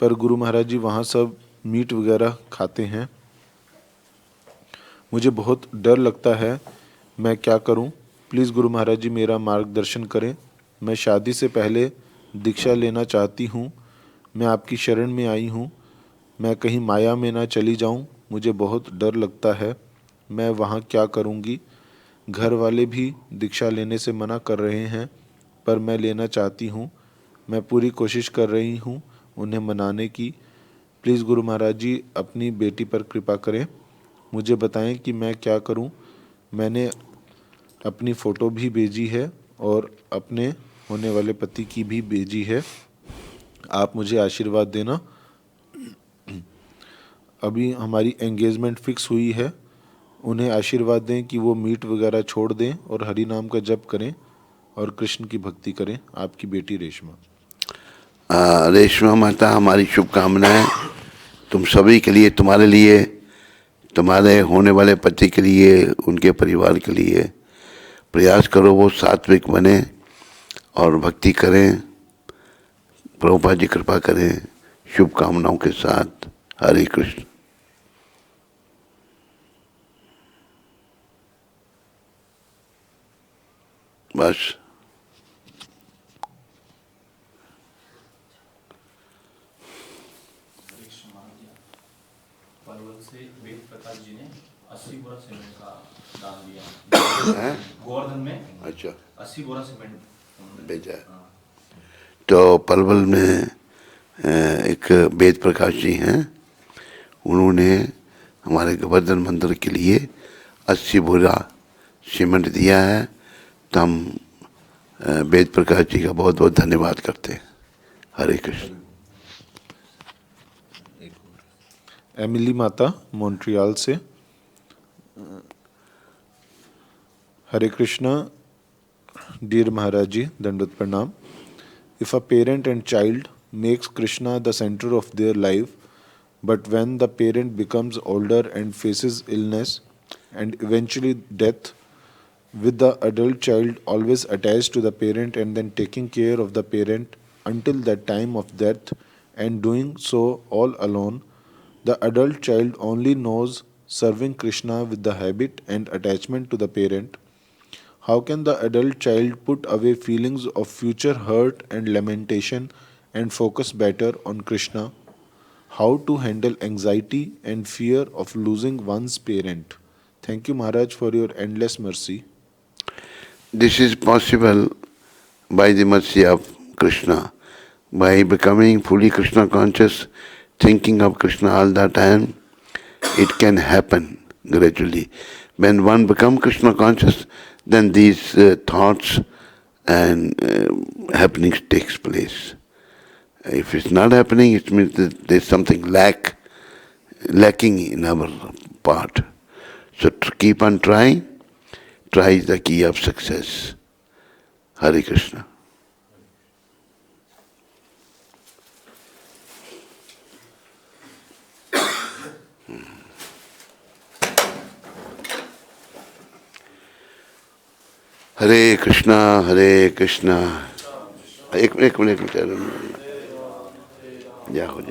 पर गुरु महाराज जी वहाँ सब मीट वगैरह खाते हैं। मुझे बहुत डर लगता है, मैं क्या करूं? प्लीज़ गुरु महाराज जी मेरा मार्गदर्शन करें। मैं शादी से पहले दीक्षा लेना चाहती हूं। मैं आपकी शरण में आई हूं। मैं कहीं माया में ना चली जाऊं, मुझे बहुत डर लगता है। मैं वहां क्या करूंगी? घर वाले भी दीक्षा लेने से मना कर रहे हैं, पर मैं लेना चाहती हूं। मैं पूरी कोशिश कर रही हूं उन्हें मनाने की। प्लीज़ गुरु महाराज जी अपनी बेटी पर कृपा करें, मुझे बताएं कि मैं क्या करूं। मैंने अपनी फ़ोटो भी भेजी है और अपने होने वाले पति की भी भेजी है। आप मुझे आशीर्वाद देना। अभी हमारी एंगेजमेंट फिक्स हुई है, उन्हें आशीर्वाद दें कि वो मीट वगैरह छोड़ दें और हरि नाम का जप करें और कृष्ण की भक्ति करें। आपकी बेटी रेशमा। रेशमा माता, हमारी शुभकामनाएं तुम सभी के लिए, तुम्हारे लिए, तुम्हारे होने वाले पति के लिए, उनके परिवार के लिए। प्रयास करो वो सात्विक बने और भक्ति करें। प्रभुपाद जी कृपा करें। शुभकामनाओं के साथ, हरे कृष्ण। बस। पलवल से वेद प्रकाश जी ने 80 बोरा सीमेंट का दान दिया गोवर्धन में। अच्छा, 80 बोरा सीमेंट भेजा है। तो पलवल में एक वेद प्रकाश जी हैं, उन्होंने हमारे गोवर्धन मंदिर के लिए 80 बोरा सीमेंट दिया है। तो हम वेद प्रकाश जी का बहुत बहुत धन्यवाद करते हैं। हरे कृष्ण। एमिली माता मॉन्ट्रियल से। हरे कृष्णा डियर महाराज जी, दंडवत प्रणाम। If a parent and child makes Krishna the center of their life, but when the parent becomes older and faces illness and eventually death, with the adult child always attached to the parent and then taking care of the parent until the time of death and doing so all alone, the adult child only knows serving Krishna with the habit and attachment to the parent. How can the adult child put away feelings of future hurt and lamentation and focus better on Krishna? How to handle anxiety and fear of losing one's parent? Thank you, Maharaj, for your endless mercy. This is possible by the mercy of Krishna. By becoming fully Krishna conscious, thinking of Krishna all the time, it can happen gradually. When one becomes Krishna conscious, then these thoughts and happenings takes place. If it's not happening, it means that there's something lacking in our part. So keep on trying. Try is the key of success. Hare Krishna. हरे कृष्णा एक minute, जाओ।